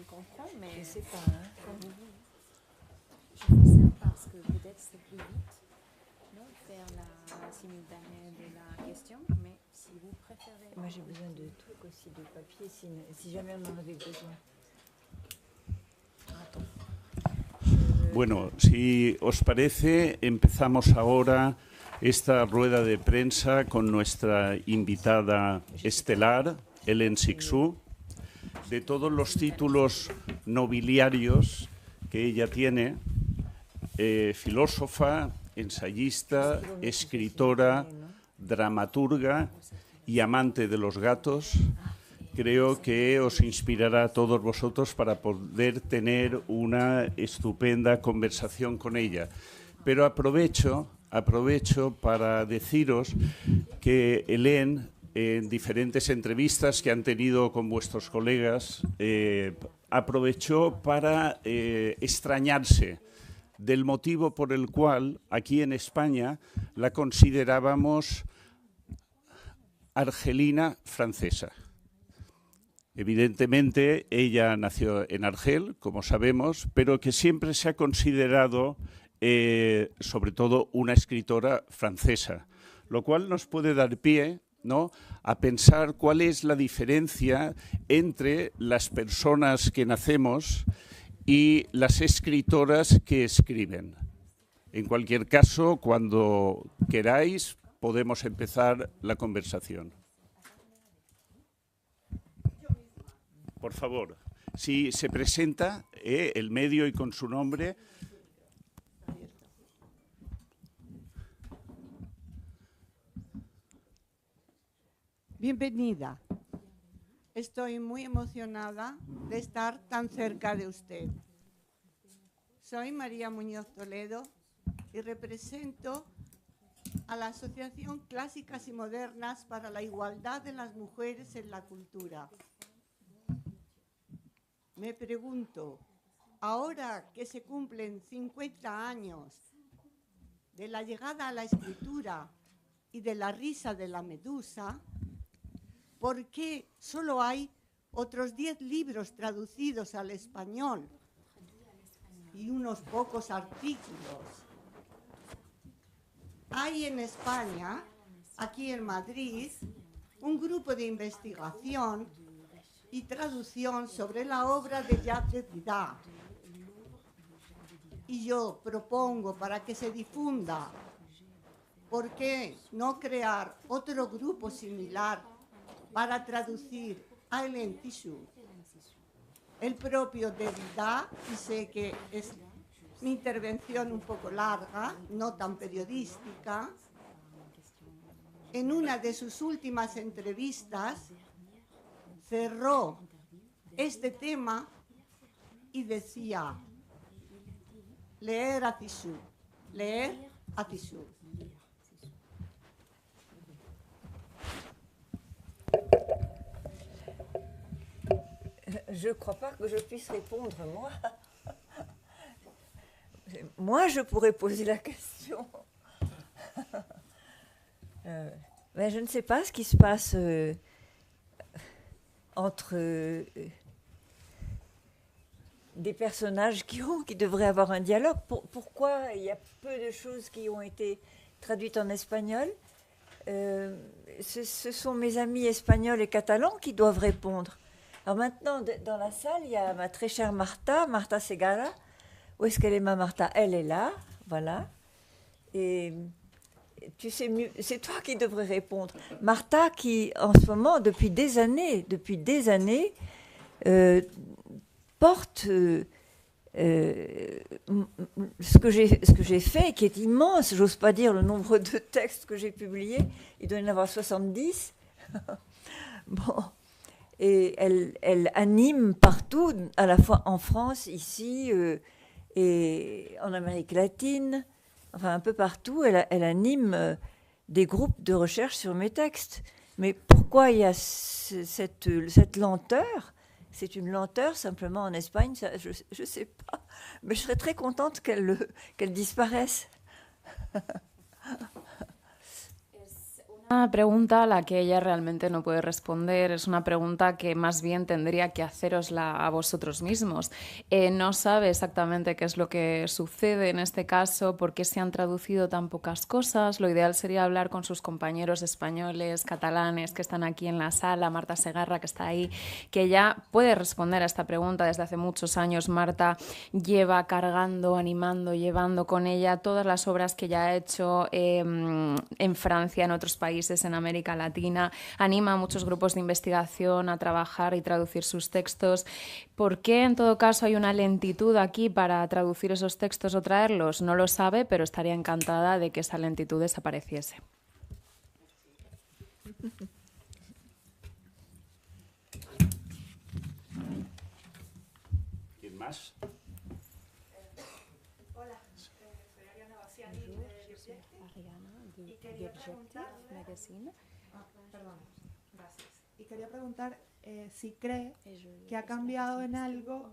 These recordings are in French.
je comprends, mais Je ne sais pas. comme vous. Je fais ça parce que peut-être c'est plus vite, non, faire la simultanée de la question, mais si vous préférez. Moi, j'ai besoin de trucs aussi, de papier, si jamais on en avait besoin. Bueno, si os parece, empezamos ahora esta rueda de prensa con nuestra invitada estelar, Hélène Cixous, de todos los títulos nobiliarios que ella tiene, filósofa, ensayista, escritora, dramaturga y amante de los gatos. Creo que os inspirará a todos vosotros para poder tener una estupenda conversación con ella. Pero aprovecho para deciros que Hélène, en diferentes entrevistas que han tenido con vuestros colegas, aprovechó para extrañarse del motivo por el cual aquí en España la considerábamos argelina francesa. Evidentemente, ella nació en Argel, como sabemos, pero que siempre se ha considerado, sobre todo, una escritora francesa, lo cual nos puede dar pie, ¿no?, a pensar cuál es la diferencia entre las personas que nacemos y las escritoras que escriben. En cualquier caso, cuando queráis, podemos empezar la conversación. Por favor, si se presenta el medio y con su nombre. Bienvenida. Estoy muy emocionada de estar tan cerca de usted. Soy María Muñoz Toledo y represento a la Asociación Clásicas y Modernas para la Igualdad de las Mujeres en la Cultura. Me pregunto, ahora que se cumplen 50 años de la llegada a la escritura y de la risa de la medusa, ¿por qué solo hay otros 10 libros traducidos al español y unos pocos artículos? Hay en España, aquí en Madrid, un grupo de investigación y traducción sobre la obra de Jacques Derrida. Y yo propongo, para que se difunda, ¿por qué no crear otro grupo similar para traducir a Hélène Cixous? El propio Derrida, y sé que es mi intervención un poco larga, no tan periodística, en una de sus últimas entrevistas cerró este tema y decía: leer a Cixous, leer a Cixous. Je ne crois pas que je puisse répondre, moi. Moi, je pourrais poser la question. Mais je ne sais pas ce qui se passe entre des personnages qui devraient avoir un dialogue. Pourquoi il y a peu de choses qui ont été traduites en espagnol? Ce sont mes amis espagnols et catalans qui doivent répondre. Alors maintenant, dans la salle, il y a ma très chère Marta Segara. Où est-ce qu'elle est, ma Marta? Elle est là, voilà. Et tu sais mieux, c'est toi qui devrais répondre. Marta, qui en ce moment, depuis des années, porte ce que j'ai fait, qui est immense. J'ose pas dire le nombre de textes que j'ai publiés. Il doit y en avoir 70. Bon. Et elle anime partout, à la fois en France, ici, et en Amérique latine, enfin un peu partout. Elle anime des groupes de recherche sur mes textes. Mais pourquoi il y a cette lenteur? C'est une lenteur simplement en Espagne, ça, je ne sais pas. Mais je serais très contente qu'elle disparaisse. Una pregunta a la que ella realmente no puede responder, es una pregunta que más bien tendría que hacerosla a vosotros mismos. No sabe exactamente qué es lo que sucede en este caso, por qué se han traducido tan pocas cosas. Lo ideal sería hablar con sus compañeros españoles, catalanes que están aquí en la sala, Marta Segarra que está ahí, que ya puede responder a esta pregunta. Desde hace muchos años Marta lleva cargando, animando, llevando con ella todas las obras que ya ha hecho en Francia, en otros países, en América Latina, anima a muchos grupos de investigación a trabajar y traducir sus textos. ¿Por qué en todo caso hay una lentitud aquí para traducir esos textos o traerlos? No lo sabe, pero estaría encantada de que esa lentitud desapareciese. ¿Quién más? Hola, soy Ariana Baciani de Objective Magazine. Perdón, gracias. Y quería preguntar si cree que ha cambiado en algo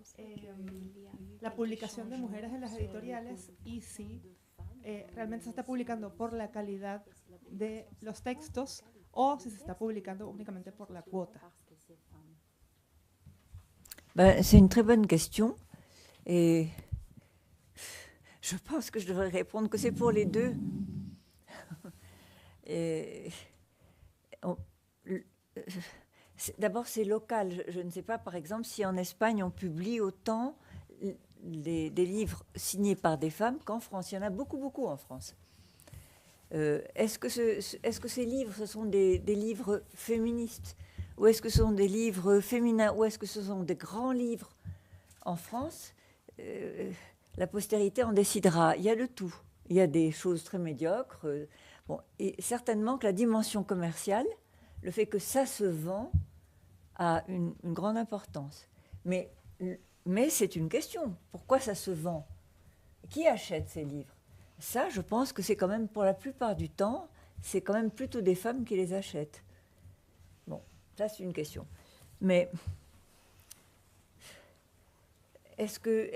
la publicación de mujeres en las editoriales y si realmente se está publicando por la calidad de los textos o si se está publicando únicamente por la cuota. Ben, c'est une très bonne question et je pense que je devrais répondre que c'est pour les deux. D'abord, c'est local. Je ne sais pas, par exemple, si en Espagne on publie autant des livres signés par des femmes qu'en France. Il y en a beaucoup, beaucoup en France. Est-ce que ces livres, ce sont des livres féministes ou est-ce que ce sont des livres féminins ou est-ce que ce sont des grands livres en France? La postérité en décidera. Il y a de tout. Il y a des choses très médiocres. Bon, et certainement que la dimension commerciale, le fait que ça se vend, a une grande importance. Mais c'est une question. Pourquoi ça se vend? Qui achète ces livres? Ça, je pense que c'est quand même, pour la plupart du temps, c'est quand même plutôt des femmes qui les achètent. Bon, ça c'est une question. Mais est-ce que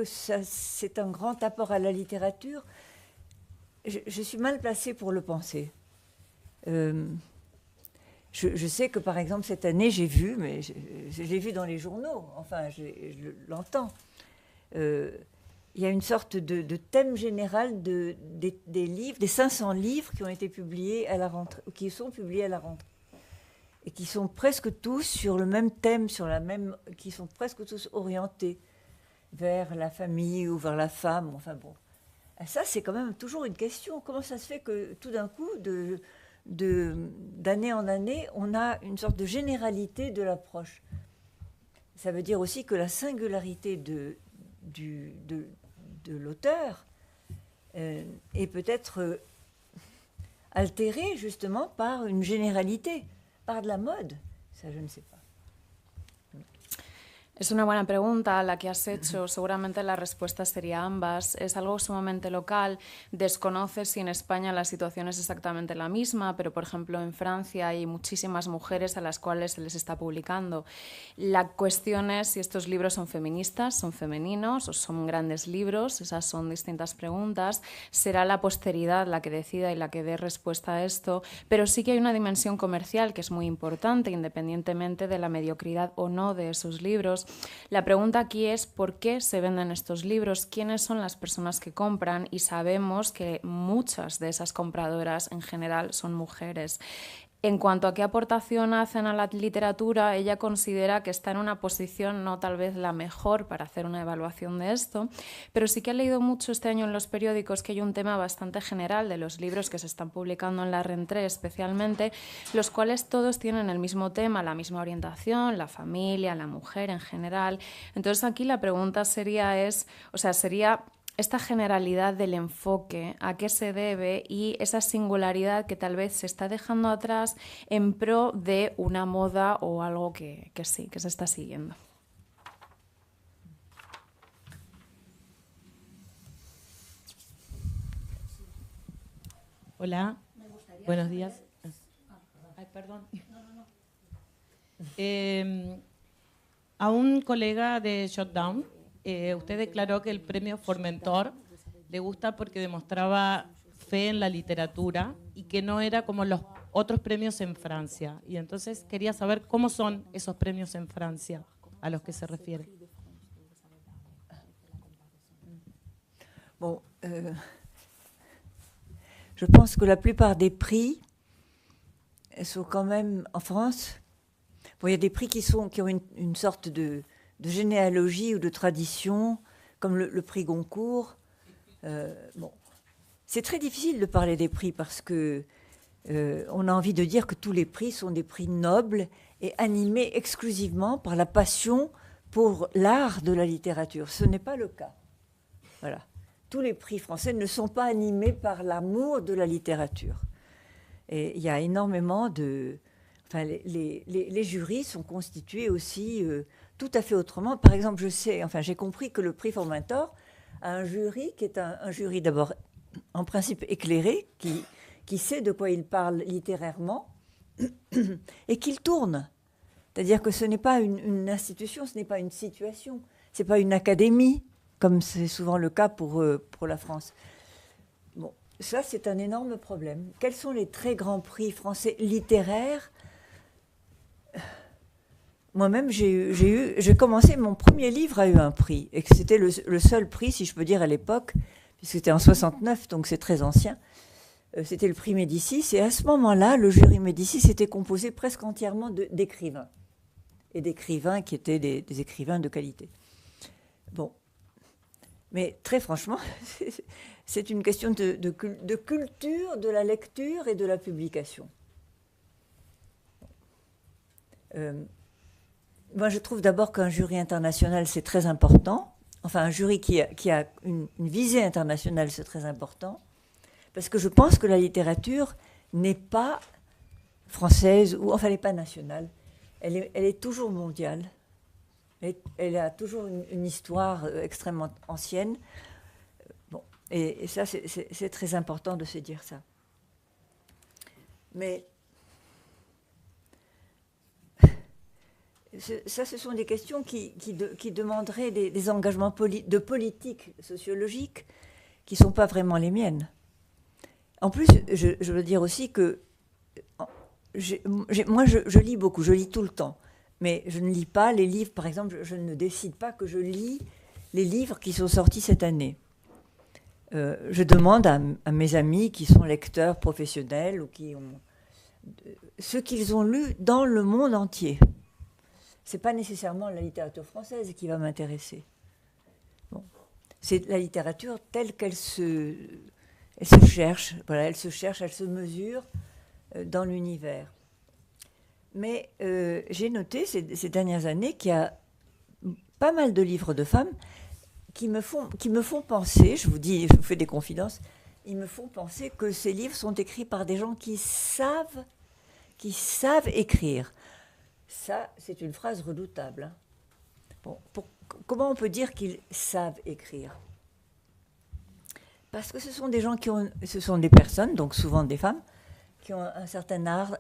c'est un grand apport à la littérature? Je suis mal placée pour le penser. Je sais que, par exemple, cette année, j'ai vu, mais je l'ai vu dans les journaux, enfin, je l'entends, il y a une sorte de thème général des livres, des 500 livres qui ont été publiés à la rentrée, qui sont publiés à la rentrée, et qui sont presque tous sur le même thème, qui sont presque tous orientés vers la famille ou vers la femme, enfin bon. Ça, c'est quand même toujours une question. Comment ça se fait que tout d'un coup, d'année en année, on a une sorte de généralité de l'approche? Ça veut dire aussi que la singularité de l'auteur est peut-être altérée justement par une généralité, par de la mode. Ça, je ne sais pas. Es una buena pregunta la que has hecho. Seguramente la respuesta sería ambas. Es algo sumamente local. Desconoces si en España la situación es exactamente la misma, pero por ejemplo en Francia hay muchísimas mujeres a las cuales se les está publicando. La cuestión es si estos libros son feministas, son femeninos o son grandes libros. Esas son distintas preguntas. Será la posteridad la que decida y la que dé respuesta a esto, pero sí que hay una dimensión comercial que es muy importante, independientemente de la mediocridad o no de esos libros. La pregunta aquí es ¿por qué se venden estos libros? ¿Quiénes son las personas que compran? Y sabemos que muchas de esas compradoras en general son mujeres. En cuanto a qué aportación hacen a la literatura, ella considera que está en una posición no tal vez la mejor para hacer una evaluación de esto, pero sí que ha leído mucho este año en los periódicos que hay un tema bastante general de los libros que se están publicando en la Rentrée especialmente, los cuales todos tienen el mismo tema, la misma orientación, la familia, la mujer en general. Entonces aquí la pregunta sería esta generalidad del enfoque, a qué se debe y esa singularidad que tal vez se está dejando atrás en pro de una moda o algo que sí, que se está siguiendo. Hola, buenos días. Ay, perdón. A un colega de Shutdown, usted declaró que el premio Formentor le gusta porque demostraba fe en la literatura y que no era como los otros premios en Francia. Y entonces quería saber cómo son esos premios en Francia a los que se refiere. Bon, je pense que la plupart des prix sont quand même en France. Bon, il y a des prix qui ont une sorte de généalogie ou de tradition, comme le prix Goncourt. Bon, c'est très difficile de parler des prix parce que on a envie de dire que tous les prix sont des prix nobles et animés exclusivement par la passion pour l'art de la littérature. Ce n'est pas le cas. Voilà. Tous les prix français ne sont pas animés par l'amour de la littérature. Et il y a énormément de... Enfin, les jurys sont constitués aussi tout à fait autrement. Par exemple, j'ai compris que le prix Formentor a un jury qui est un jury d'abord, en principe, éclairé, qui sait de quoi il parle littérairement et qu'il tourne. C'est-à-dire que ce n'est pas une institution, ce n'est pas une situation, ce n'est pas une académie, comme c'est souvent le cas pour la France. Bon, ça, c'est un énorme problème. Quels sont les très grands prix français littéraires ? Moi-même, j'ai commencé, mon premier livre a eu un prix, et que c'était le seul prix, si je peux dire, à l'époque, puisque c'était en 69, donc c'est très ancien. C'était le prix Médicis, et à ce moment-là, le jury Médicis était composé presque entièrement d'écrivains, et d'écrivains qui étaient des écrivains de qualité. Bon. Mais très franchement, c'est une question de culture, de la lecture et de la publication. Moi, je trouve d'abord qu'un jury international, c'est très important. Enfin, un jury qui a une visée internationale, c'est très important. Parce que je pense que la littérature n'est pas française, ou enfin, elle n'est pas nationale. Elle est toujours mondiale. Elle a toujours une histoire extrêmement ancienne. Bon, et ça, c'est très important de se dire ça. Mais ça, ce sont des questions qui demanderaient des engagements de politique sociologique qui ne sont pas vraiment les miennes. En plus, je veux dire aussi que moi, je lis beaucoup, je lis tout le temps. Mais je ne lis pas les livres, par exemple, je ne décide pas que je lis les livres qui sont sortis cette année. Je demande à mes amis qui sont lecteurs professionnels ou qui ont ce qu'ils ont lu dans le monde entier. Ce n'est pas nécessairement la littérature française qui va m'intéresser. Bon. C'est la littérature telle qu'elle se cherche, voilà, elle se mesure dans l'univers. Mais j'ai noté ces dernières années qu'il y a pas mal de livres de femmes qui me font penser, je vous fais des confidences, ils me font penser que ces livres sont écrits par des gens qui savent écrire. Ça, c'est une phrase redoutable. Hein. Bon, comment on peut dire qu'ils savent écrire ? Parce que ce sont des gens ce sont des personnes, donc souvent des femmes, qui ont un certain art,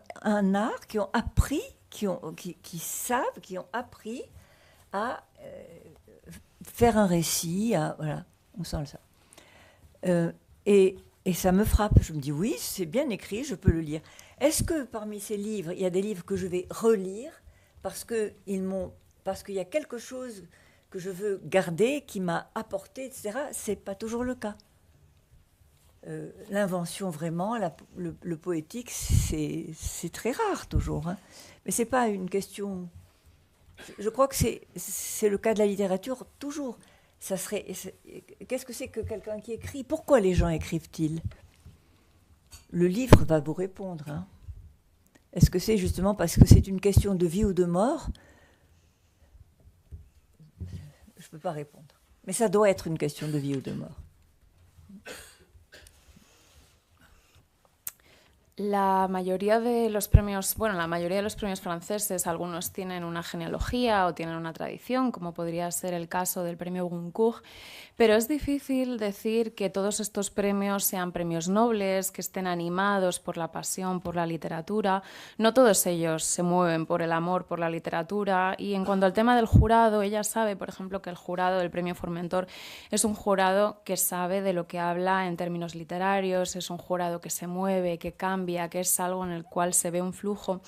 qui ont appris, qui ont appris à faire un récit, voilà, on sent ça. Et ça me frappe, je me dis oui, c'est bien écrit, je peux le lire. Est-ce que parmi ces livres, il y a des livres que je vais relire parce qu'il y a quelque chose que je veux garder, qui m'a apporté, etc. C'est pas toujours le cas. L'invention vraiment, le poétique, c'est très rare toujours. Hein. Mais c'est pas une question... Je crois que c'est le cas de la littérature toujours. Qu'est-ce que c'est que quelqu'un qui écrit ? Pourquoi les gens écrivent-ils ? Le livre va vous répondre. Hein. Est-ce que c'est justement parce que c'est une question de vie ou de mort ? Je ne peux pas répondre. Mais ça doit être une question de vie ou de mort. La mayoría de los premios, bueno, la mayoría de los premios franceses, algunos tienen una genealogía o tienen una tradición, como podría ser el caso del premio Goncourt, pero es difícil decir que todos estos premios sean premios nobles, que estén animados por la pasión, por la literatura. No todos ellos se mueven por el amor por la literatura. Y en cuanto al tema del jurado, ella sabe, por ejemplo, que el jurado del premio Formentor es un jurado que sabe de lo que habla en términos literarios, es un jurado que se mueve, que cambia, que es algo en el cual se ve un flujo,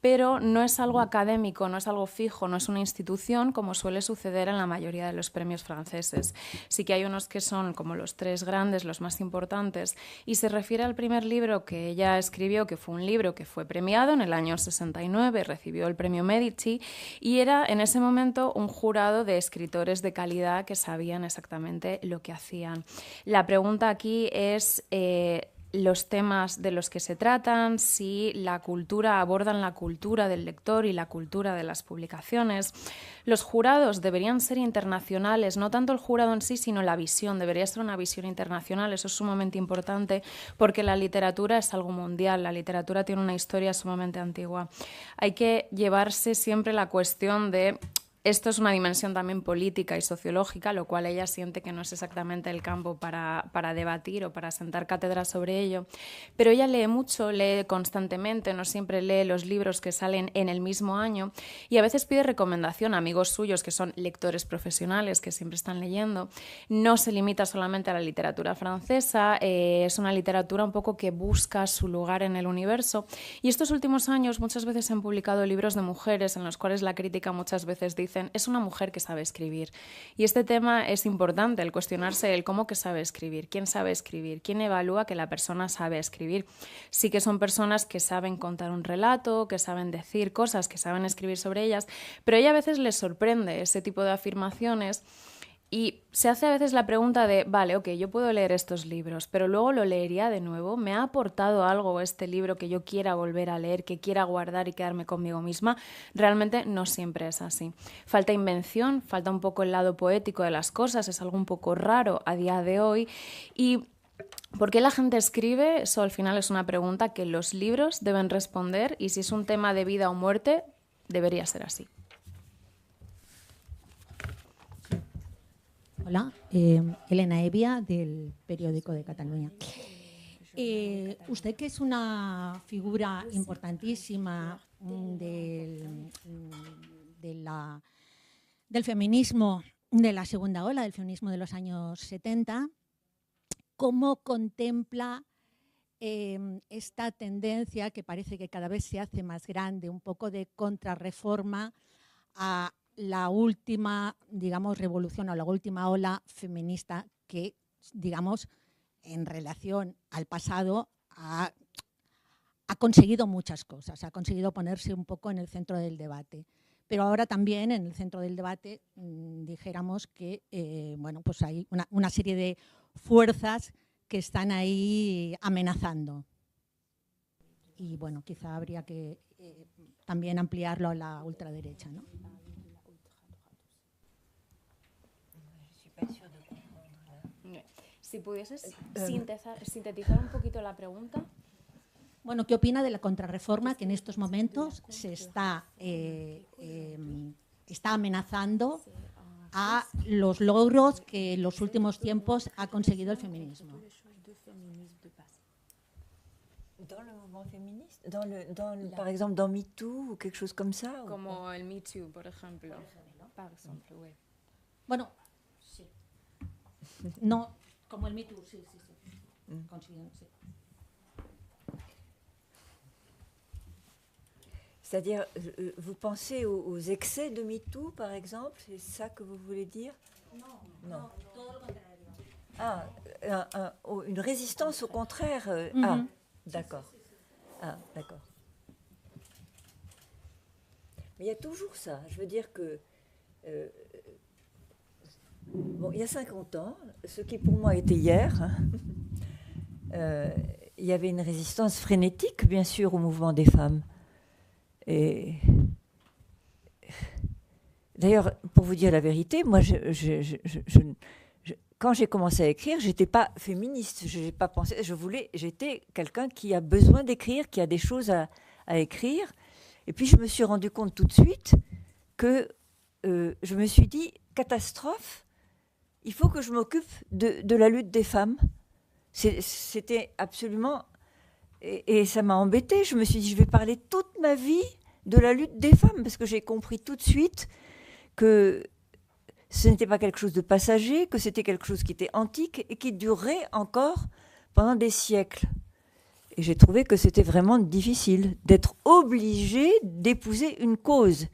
pero no es algo académico, no es algo fijo, no es una institución como suele suceder en la mayoría de los premios franceses. Sí que hay unos que son como los tres grandes, los más importantes, y se refiere al primer libro que ella escribió, que fue un libro que fue premiado en el año 69, recibió el premio Medici, y era en ese momento un jurado de escritores de calidad que sabían exactamente lo que hacían. La pregunta aquí es los temas de los que se tratan, si la cultura abordan la cultura del lector y la cultura de las publicaciones. Los jurados deberían ser internacionales, no tanto el jurado en sí, sino la visión. Debería ser una visión internacional, eso es sumamente importante porque la literatura es algo mundial, la literatura tiene una historia sumamente antigua. Hay que llevarse siempre la cuestión de... Esto es una dimensión también política y sociológica, lo cual ella siente que no es exactamente el campo para debatir o para sentar cátedra sobre ello. Pero ella lee mucho, lee constantemente, no siempre lee los libros que salen en el mismo año y a veces pide recomendación a amigos suyos que son lectores profesionales, que siempre están leyendo. No se limita solamente a la literatura francesa, es una literatura un poco que busca su lugar en el universo. Y estos últimos años muchas veces se han publicado libros de mujeres en los cuales la crítica muchas veces dice es una mujer que sabe escribir. Y este tema es importante, el cuestionarse el cómo que sabe escribir, quién evalúa que la persona sabe escribir. Sí que son personas que saben contar un relato, que saben decir cosas, que saben escribir sobre ellas, pero ella a veces les sorprende ese tipo de afirmaciones. Y se hace a veces la pregunta de, vale, ok, yo puedo leer estos libros, pero luego lo leería de nuevo. ¿Me ha aportado algo este libro que yo quiera volver a leer, que quiera guardar y quedarme conmigo misma? Realmente no siempre es así. Falta invención, falta un poco el lado poético de las cosas, es algo un poco raro a día de hoy. Y ¿por qué la gente escribe? Eso al final es una pregunta que los libros deben responder y si es un tema de vida o muerte, debería ser así. Hola, Elena Evia, del Periódico de Cataluña. Usted, que es una figura importantísima del feminismo, de la segunda ola, del feminismo de los años 70, ¿cómo contempla esta tendencia que parece que cada vez se hace más grande, un poco de contrarreforma a la última, digamos, revolución o la última ola feminista que, digamos, en relación al pasado ha conseguido muchas cosas, ha conseguido ponerse un poco en el centro del debate. Pero ahora también en el centro del debate dijéramos que bueno, pues hay una serie de fuerzas que están ahí amenazando. Y bueno, quizá habría que también ampliarlo a la ultraderecha, ¿no? Si pudieses sintetizar un poquito la pregunta. Bueno, ¿qué opina de la contrarreforma que en estos momentos se está amenazando a los logros que en los últimos tiempos ha conseguido el feminismo? Dans le mouvement féministe, par exemple dans MeToo ou quelque chose comme ça. Como el Me Too, por ejemplo. Par ejemplo, oui. Bueno, sí. No, como el Me Too, sí. Considero, sí. C'est-à-dire, vous pensez aux excès de MeToo, par exemple? C'est ça que vous voulez dire? Non, todo lo contrario. Ah, une résistance au contraire. Ah, d'accord. Ah, d'accord. Mais il y a toujours ça. Je veux dire que... bon, il y a 50 ans, ce qui pour moi était hier, il y avait une résistance frénétique, bien sûr, au mouvement des femmes. Et d'ailleurs, pour vous dire la vérité, moi, quand j'ai commencé à écrire, j'étais pas féministe. Je n'ai pas pensé. J'étais quelqu'un qui a besoin d'écrire, qui a des choses à écrire. Et puis je me suis rendu compte tout de suite que je me suis dit, catastrophe, il faut que je m'occupe de la lutte des femmes. C'était absolument... Et ça m'a embêtée. Je me suis dit, je vais parler toute ma vie de la lutte des femmes, parce que j'ai compris tout de suite que ce n'était pas quelque chose de passager, que c'était quelque chose qui était antique et qui durerait encore pendant des siècles. Et j'ai trouvé que c'était vraiment difficile d'être obligé d'épouser une cause.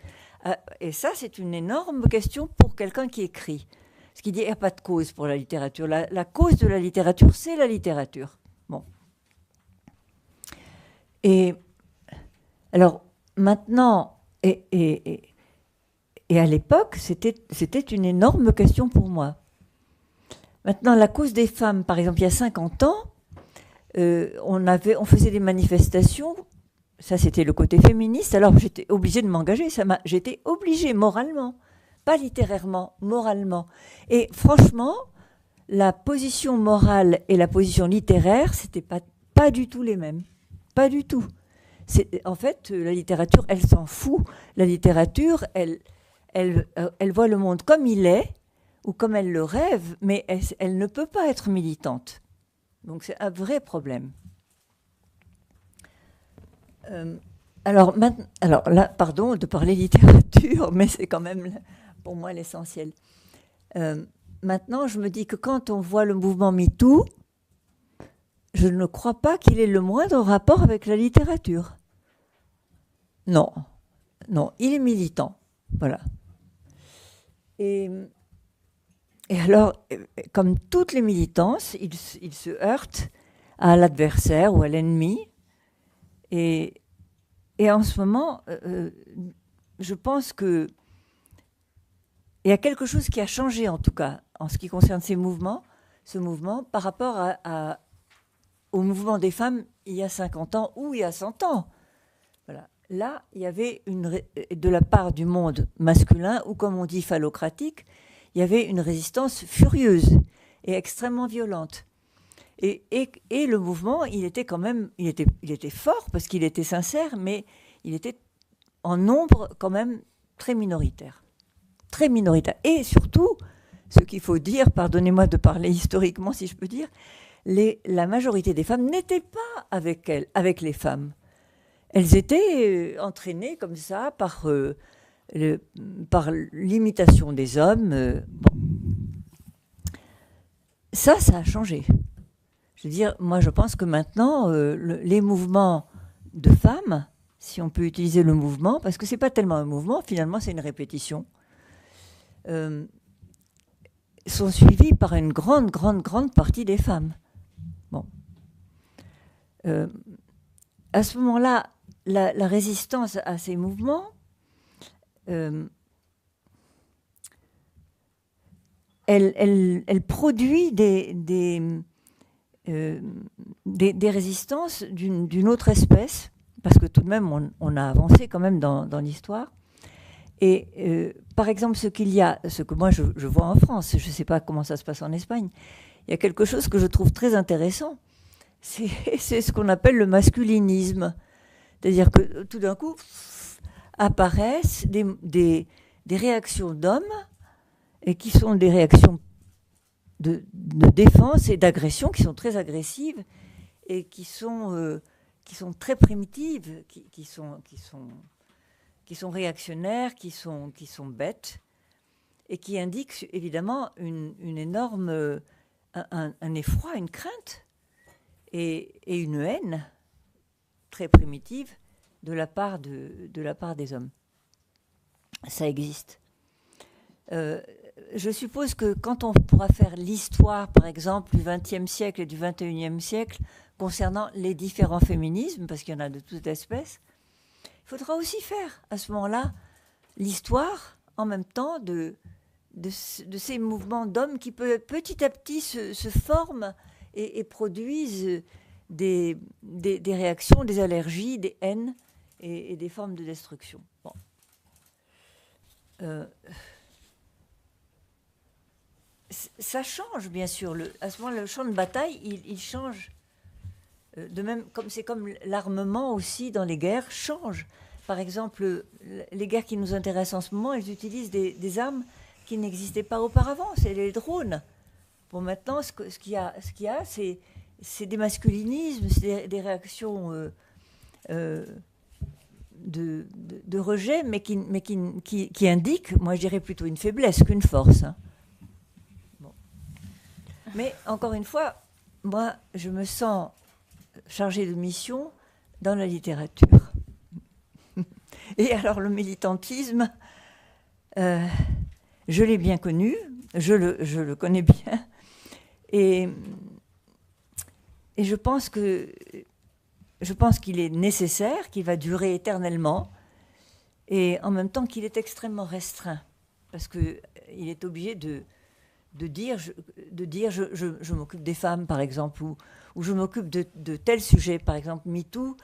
Et ça, c'est une énorme question pour quelqu'un qui écrit. Parce qu'il dit, il n'y a pas de cause pour la littérature. La cause de la littérature, c'est la littérature. Bon. Et alors, maintenant, et à l'époque, c'était une énorme question pour moi. Maintenant, la cause des femmes, par exemple, il y a 50 ans, on faisait des manifestations, ça c'était le côté féministe, alors j'étais obligée de m'engager, j'étais obligée moralement, pas littérairement, moralement. Et franchement, la position morale et la position littéraire, c'était pas du tout les mêmes. Pas du tout. En fait, la littérature, elle s'en fout. La littérature, elle voit le monde comme il est, ou comme elle le rêve, mais elle ne peut pas être militante. Donc c'est un vrai problème. Alors là, pardon de parler littérature, mais c'est quand même pour moi l'essentiel. Maintenant, je me dis que quand on voit le mouvement MeToo, je ne crois pas qu'il ait le moindre rapport avec la littérature. Non, il est militant, voilà. Et alors, comme toutes les militances, il se heurte à l'adversaire ou à l'ennemi. Et en ce moment, je pense qu'il y a quelque chose qui a changé, en tout cas, en ce qui concerne ce mouvement, par rapport au mouvement des femmes il y a 50 ans ou il y a 100 ans. Voilà. Là, il y avait de la part du monde masculin, ou comme on dit phallocratique, il y avait une résistance furieuse et extrêmement violente. Et le mouvement, il était quand même, il était fort parce qu'il était sincère, mais il était en nombre quand même très minoritaire. Très minoritaire. Et surtout, ce qu'il faut dire, pardonnez-moi de parler historiquement si je peux dire, la majorité des femmes n'étaient pas avec les femmes. Elles étaient entraînées comme ça par l'imitation des hommes. Bon. Ça a changé. Je veux dire, moi je pense que maintenant, les mouvements de femmes, si on peut utiliser le mouvement, parce que ce n'est pas tellement un mouvement, finalement c'est une répétition, sont suivis par une grande partie des femmes. Bon. À ce moment-là, la résistance à ces mouvements, elle produit des résistances d'une autre espèce, parce que tout de même, on a avancé quand même dans l'histoire. Et par exemple, ce que moi je vois en France, je ne sais pas comment ça se passe en Espagne, il y a quelque chose que je trouve très intéressant, c'est ce qu'on appelle le masculinisme. C'est-à-dire que tout d'un coup apparaissent des réactions d'hommes, et qui sont des réactions de défense et d'agression, qui sont très agressives et qui sont très primitives, qui sont réactionnaires, qui sont bêtes, et qui indiquent évidemment une énorme, un effroi, une crainte et une haine très primitive de la part des hommes. Ça existe. Je suppose que quand on pourra faire l'histoire, par exemple, du XXe siècle et du XXIe siècle, concernant les différents féminismes, parce qu'il y en a de toutes espèces, il faudra aussi faire, à ce moment-là, l'histoire, en même temps, de ces mouvements d'hommes qui, petit à petit, se forment et produisent des réactions, des allergies, des haines et des formes de destruction. Bon. ça change, bien sûr. À ce moment-là, le champ de bataille, il change. De même, c'est comme l'armement aussi dans les guerres change. Par exemple, les guerres qui nous intéressent en ce moment, elles utilisent des armes qui n'existaient pas auparavant. C'est les drones. Bon, maintenant, ce qu'il y a, c'est des masculinismes, c'est des réactions de rejet, mais qui indiquent, moi je dirais plutôt une faiblesse qu'une force. Hein. Bon. Mais encore une fois, moi, je me sens chargée de mission dans la littérature. Et alors le militantisme, je l'ai bien connu, je le connais bien, et je pense qu'il est nécessaire, qu'il va durer éternellement, et en même temps qu'il est extrêmement restreint, parce qu'il est obligé de dire je m'occupe des femmes, par exemple, ou je m'occupe de tel sujet, par exemple, MeToo,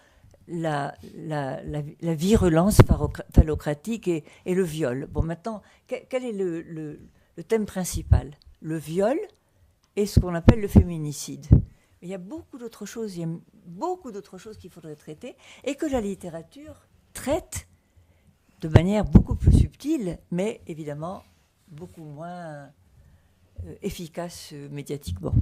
la virulence phallocratique et le viol. Bon, maintenant, quel est le thème principal? Le viol et ce qu'on appelle le féminicide. Il y a beaucoup d'autres choses, qu'il faudrait traiter et que la littérature traite de manière beaucoup plus subtile, mais évidemment beaucoup moins efficace médiatiquement.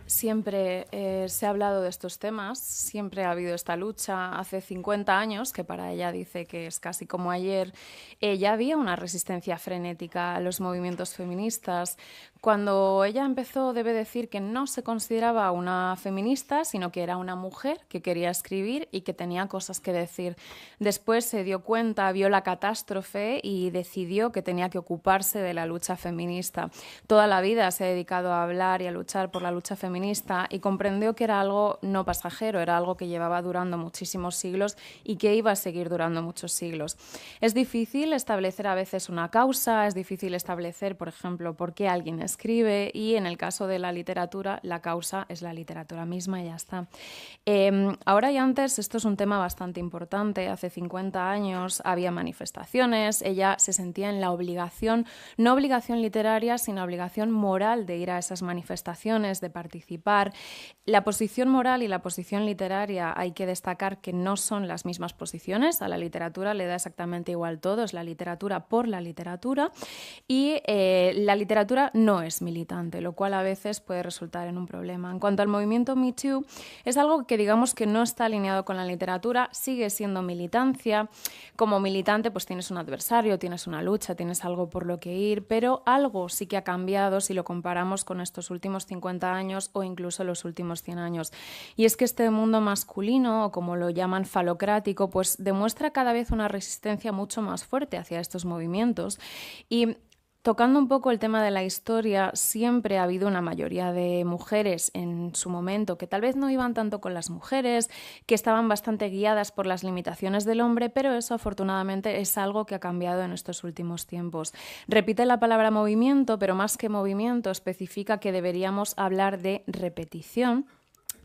Siempre se ha hablado de estos temas, siempre ha habido esta lucha. Hace 50 años, que para ella dice que es casi como ayer, ya había una resistencia frenética a los movimientos feministas. Cuando ella empezó, debe decir que no se consideraba una feminista, sino que era una mujer que quería escribir y que tenía cosas que decir. Después se dio cuenta, vio la catástrofe y decidió que tenía que ocuparse de la lucha feminista. Toda la vida se ha dedicado a hablar y a luchar por la lucha feminista y comprendió que era algo no pasajero, era algo que llevaba durando muchísimos siglos y que iba a seguir durando muchos siglos. Es difícil establecer a veces una causa, es difícil establecer, por ejemplo, por qué alguien escribe, y en el caso de la literatura, la causa es la literatura misma y ya está. Ahora y antes, esto es un tema bastante importante. Hace 50 años había manifestaciones, ella se sentía en la obligación, no obligación literaria, sino obligación moral de ir a esas manifestaciones, de participar. La posición moral y la posición literaria, hay que destacar que no son las mismas posiciones. A la literatura le da exactamente igual todo, es la literatura por la literatura, y la literatura no es militante, lo cual a veces puede resultar en un problema. En cuanto al movimiento Me Too, es algo que digamos que no está alineado con la literatura, sigue siendo militancia. Como militante pues tienes un adversario, tienes una lucha, tienes algo por lo que ir, pero algo sí que ha cambiado si lo comparamos con estos últimos 50 años o incluso los últimos 100 años. Y es que este mundo masculino, o como lo llaman falocrático, pues demuestra cada vez una resistencia mucho más fuerte hacia estos movimientos. Y tocando un poco el tema de la historia, siempre ha habido una mayoría de mujeres en su momento que tal vez no iban tanto con las mujeres, que estaban bastante guiadas por las limitaciones del hombre, pero eso afortunadamente es algo que ha cambiado en estos últimos tiempos. Repite la palabra movimiento, pero más que movimiento especifica que deberíamos hablar de repetición.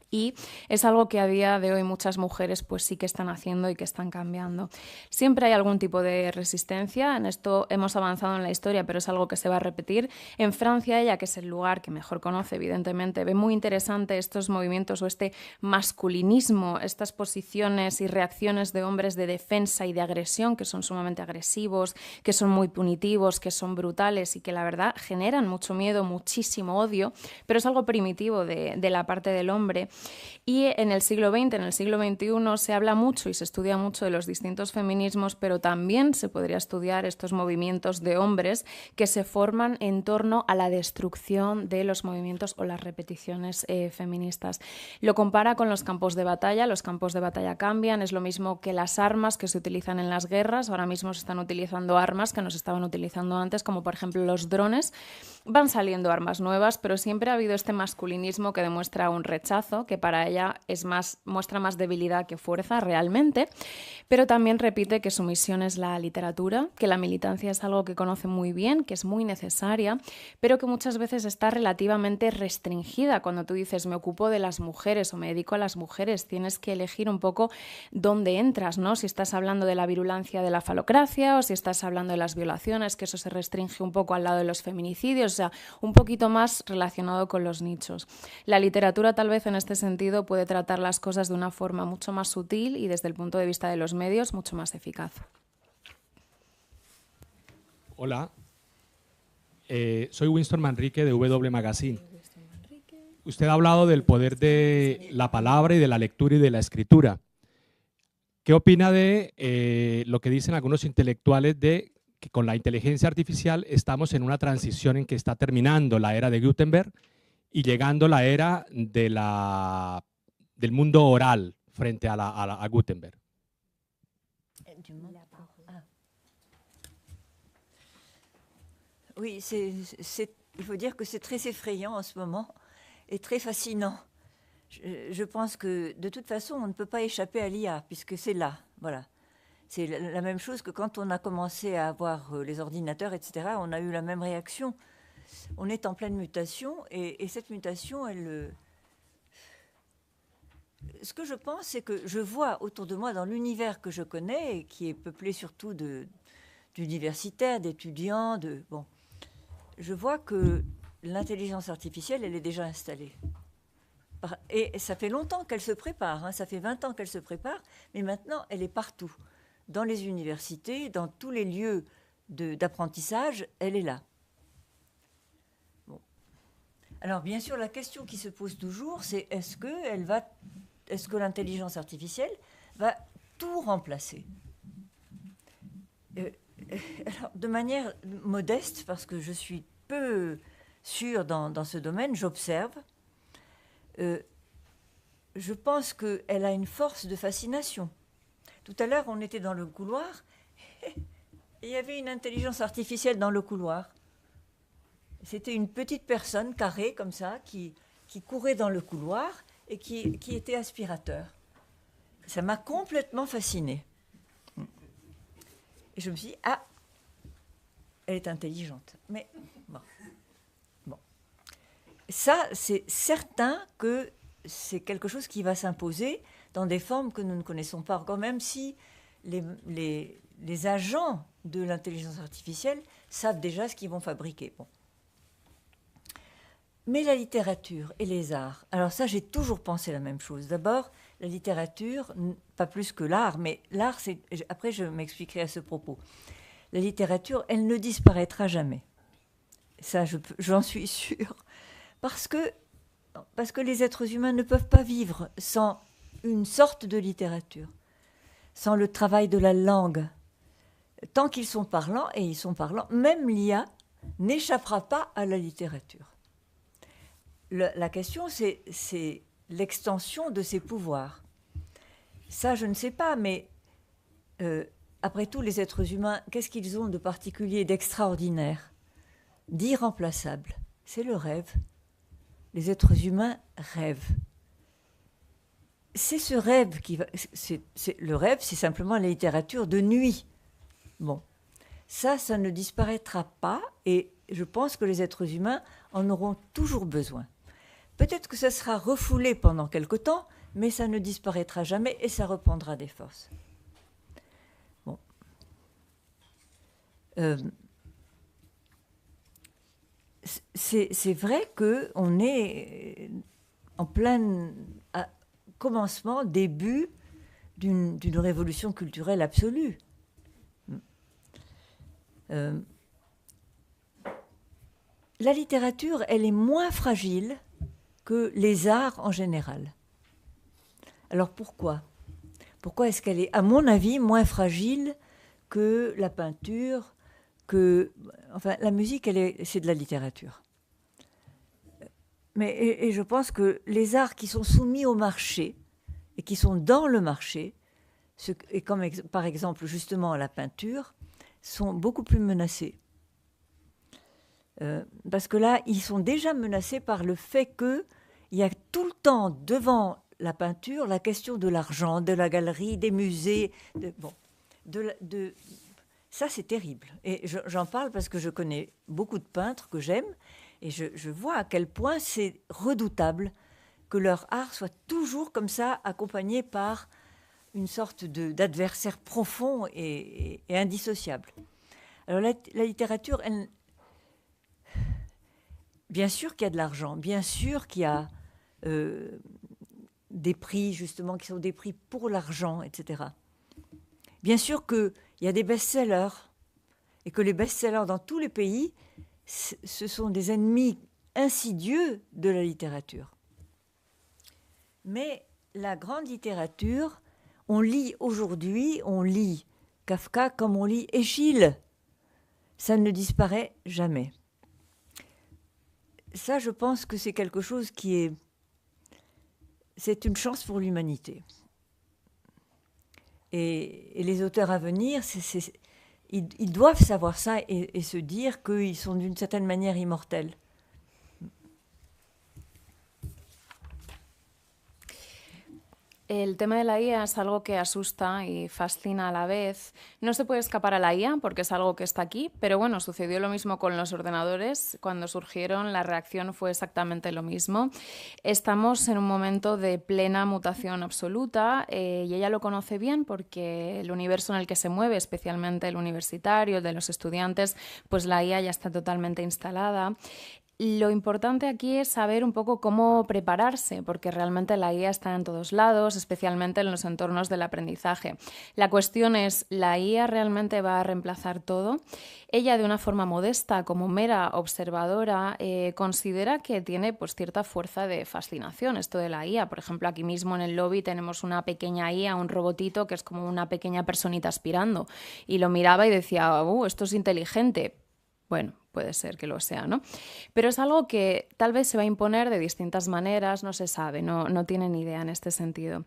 Y es algo que a día de hoy muchas mujeres pues sí que están haciendo y que están cambiando. Siempre hay algún tipo de resistencia, en esto hemos avanzado en la historia, pero es algo que se va a repetir. En Francia, ella, que es el lugar que mejor conoce, evidentemente, ve muy interesante estos movimientos o este masculinismo, estas posiciones y reacciones de hombres de defensa y de agresión, que son sumamente agresivos, que son muy punitivos, que son brutales y que la verdad generan mucho miedo, muchísimo odio, pero es algo primitivo de la parte del hombre. Y en el siglo XX, en el siglo XXI, se habla mucho y se estudia mucho de los distintos feminismos, pero también se podría estudiar estos movimientos de hombres que se forman en torno a la destrucción de los movimientos o las repeticiones feministas. Lo compara con los campos de batalla. Los campos de batalla cambian, es lo mismo que las armas que se utilizan en las guerras. Ahora mismo se están utilizando armas que no se estaban utilizando antes, como por ejemplo los drones. Van saliendo armas nuevas, pero siempre ha habido este masculinismo que demuestra un rechazo, que para ella muestra más debilidad que fuerza realmente, pero también repite que su misión es la literatura, que la militancia es algo que conoce muy bien, que es muy necesaria, pero que muchas veces está relativamente restringida. Cuando tú dices me ocupo de las mujeres o me dedico a las mujeres, tienes que elegir un poco dónde entras, ¿no? Si estás hablando de la virulancia de la falocracia o si estás hablando de las violaciones, que eso se restringe un poco al lado de los feminicidios, o sea, un poquito más relacionado con los nichos. La literatura tal vez en este sentido puede tratar las cosas de una forma mucho más sutil y desde el punto de vista de los medios mucho más eficaz. Hola, soy Winston Manrique de W Magazine. Usted ha hablado del poder de la palabra y de la lectura y de la escritura. ¿Qué opina de lo que dicen algunos intelectuales de que con la inteligencia artificial estamos en una transición en que está terminando la era de Gutenberg y llegando la era de del mundo oral frente a Gutenberg? Oui, il faut dire que c'est très effrayant en ce moment et très fascinant. Je pense que de toute façon, on ne peut pas échapper à l'IA puisque c'est là, voilà. C'est la même chose que quand on a commencé à avoir les ordinateurs, etc., on a eu la même réaction. On est en pleine mutation et cette mutation, ce que je pense, c'est que je vois autour de moi, dans l'univers que je connais, et qui est peuplé surtout d'universitaires, d'étudiants, je vois que l'intelligence artificielle, elle est déjà installée. Et ça fait longtemps qu'elle se prépare, hein, ça fait 20 ans qu'elle se prépare, mais maintenant, elle est partout. Dans les universités, dans tous les lieux d'apprentissage, elle est là. Bon. Alors, bien sûr, la question qui se pose toujours, c'est est-ce que l'intelligence artificielle va tout remplacer? Alors, de manière modeste, parce que je suis peu sûre dans ce domaine, j'observe. Je pense qu'elle a une force de fascination. Tout à l'heure, on était dans le couloir et il y avait une intelligence artificielle dans le couloir. C'était une petite personne carrée comme ça qui courait dans le couloir et qui était aspirateur. Ça m'a complètement fascinée. Et je me suis dit, ah, elle est intelligente. Mais bon. Ça, c'est certain que c'est quelque chose qui va s'imposer dans des formes que nous ne connaissons pas encore, même si les agents de l'intelligence artificielle savent déjà ce qu'ils vont fabriquer. Bon. Mais la littérature et les arts, alors ça, j'ai toujours pensé la même chose. D'abord, la littérature, pas plus que l'art, mais l'art, après je m'expliquerai à ce propos. La littérature, elle ne disparaîtra jamais. Ça, j'en suis sûre. Parce que les êtres humains ne peuvent pas vivre sans une sorte de littérature, sans le travail de la langue. Tant qu'ils sont parlants, et ils sont parlants, même l'IA n'échappera pas à la littérature. La question, c'est l'extension de ses pouvoirs. Ça, je ne sais pas, mais après tout, les êtres humains, qu'est-ce qu'ils ont de particulier, d'extraordinaire, d'irremplaçable? C'est le rêve. Les êtres humains rêvent. C'est ce rêve qui va... le rêve, c'est simplement la littérature de nuit. Bon, ça ne disparaîtra pas et je pense que les êtres humains en auront toujours besoin. Peut-être que ça sera refoulé pendant quelque temps, mais ça ne disparaîtra jamais et ça reprendra des forces. Bon. C'est vrai qu'on est en plein commencement, début d'une révolution culturelle absolue. La littérature, elle est moins fragile que les arts en général. Alors pourquoi? Pourquoi est-ce qu'elle est, à mon avis, moins fragile que la peinture, enfin, la musique, c'est de la littérature. Et je pense que les arts qui sont soumis au marché et qui sont dans le marché, et comme par exemple justement la peinture, sont beaucoup plus menacés. Parce que là, ils sont déjà menacés par le fait il y a tout le temps devant la peinture la question de l'argent, de la galerie, des musées. Ça, c'est terrible. Et j'en parle parce que je connais beaucoup de peintres que j'aime et je vois à quel point c'est redoutable que leur art soit toujours comme ça, accompagné par une sorte d'adversaire profond et indissociable. Alors la littérature, bien sûr qu'il y a de l'argent, bien sûr qu'il y a des prix justement qui sont des prix pour l'argent, etc. Bien sûr qu'il y a des best-sellers et que les best-sellers dans tous les pays, ce sont des ennemis insidieux de la littérature. Mais la grande littérature, on lit aujourd'hui, on lit Kafka comme on lit Échille. Ça ne disparaît jamais. Ça, je pense que c'est quelque chose qui est... C'est une chance pour l'humanité. Et les auteurs à venir, ils doivent savoir ça et se dire qu'ils sont d'une certaine manière immortels. El tema de la IA es algo que asusta y fascina a la vez. No se puede escapar a la IA porque es algo que está aquí, pero bueno, sucedió lo mismo con los ordenadores. Cuando surgieron, la reacción fue exactamente lo mismo. Estamos en un momento de plena mutación absoluta y ella lo conoce bien porque el universo en el que se mueve, especialmente el universitario, el de los estudiantes, pues la IA ya está totalmente instalada. Lo importante aquí es saber un poco cómo prepararse, porque realmente la IA está en todos lados, especialmente en los entornos del aprendizaje. La cuestión es, ¿la IA realmente va a reemplazar todo? Ella, de una forma modesta, como mera observadora, considera que tiene pues, cierta fuerza de fascinación esto de la IA. Por ejemplo, aquí mismo en el lobby tenemos una pequeña IA, un robotito que es como una pequeña personita aspirando. Y lo miraba y decía, esto es inteligente. Bueno, puede ser que lo sea, ¿no? Pero es algo que tal vez se va a imponer de distintas maneras, no se sabe, no tienen idea en este sentido.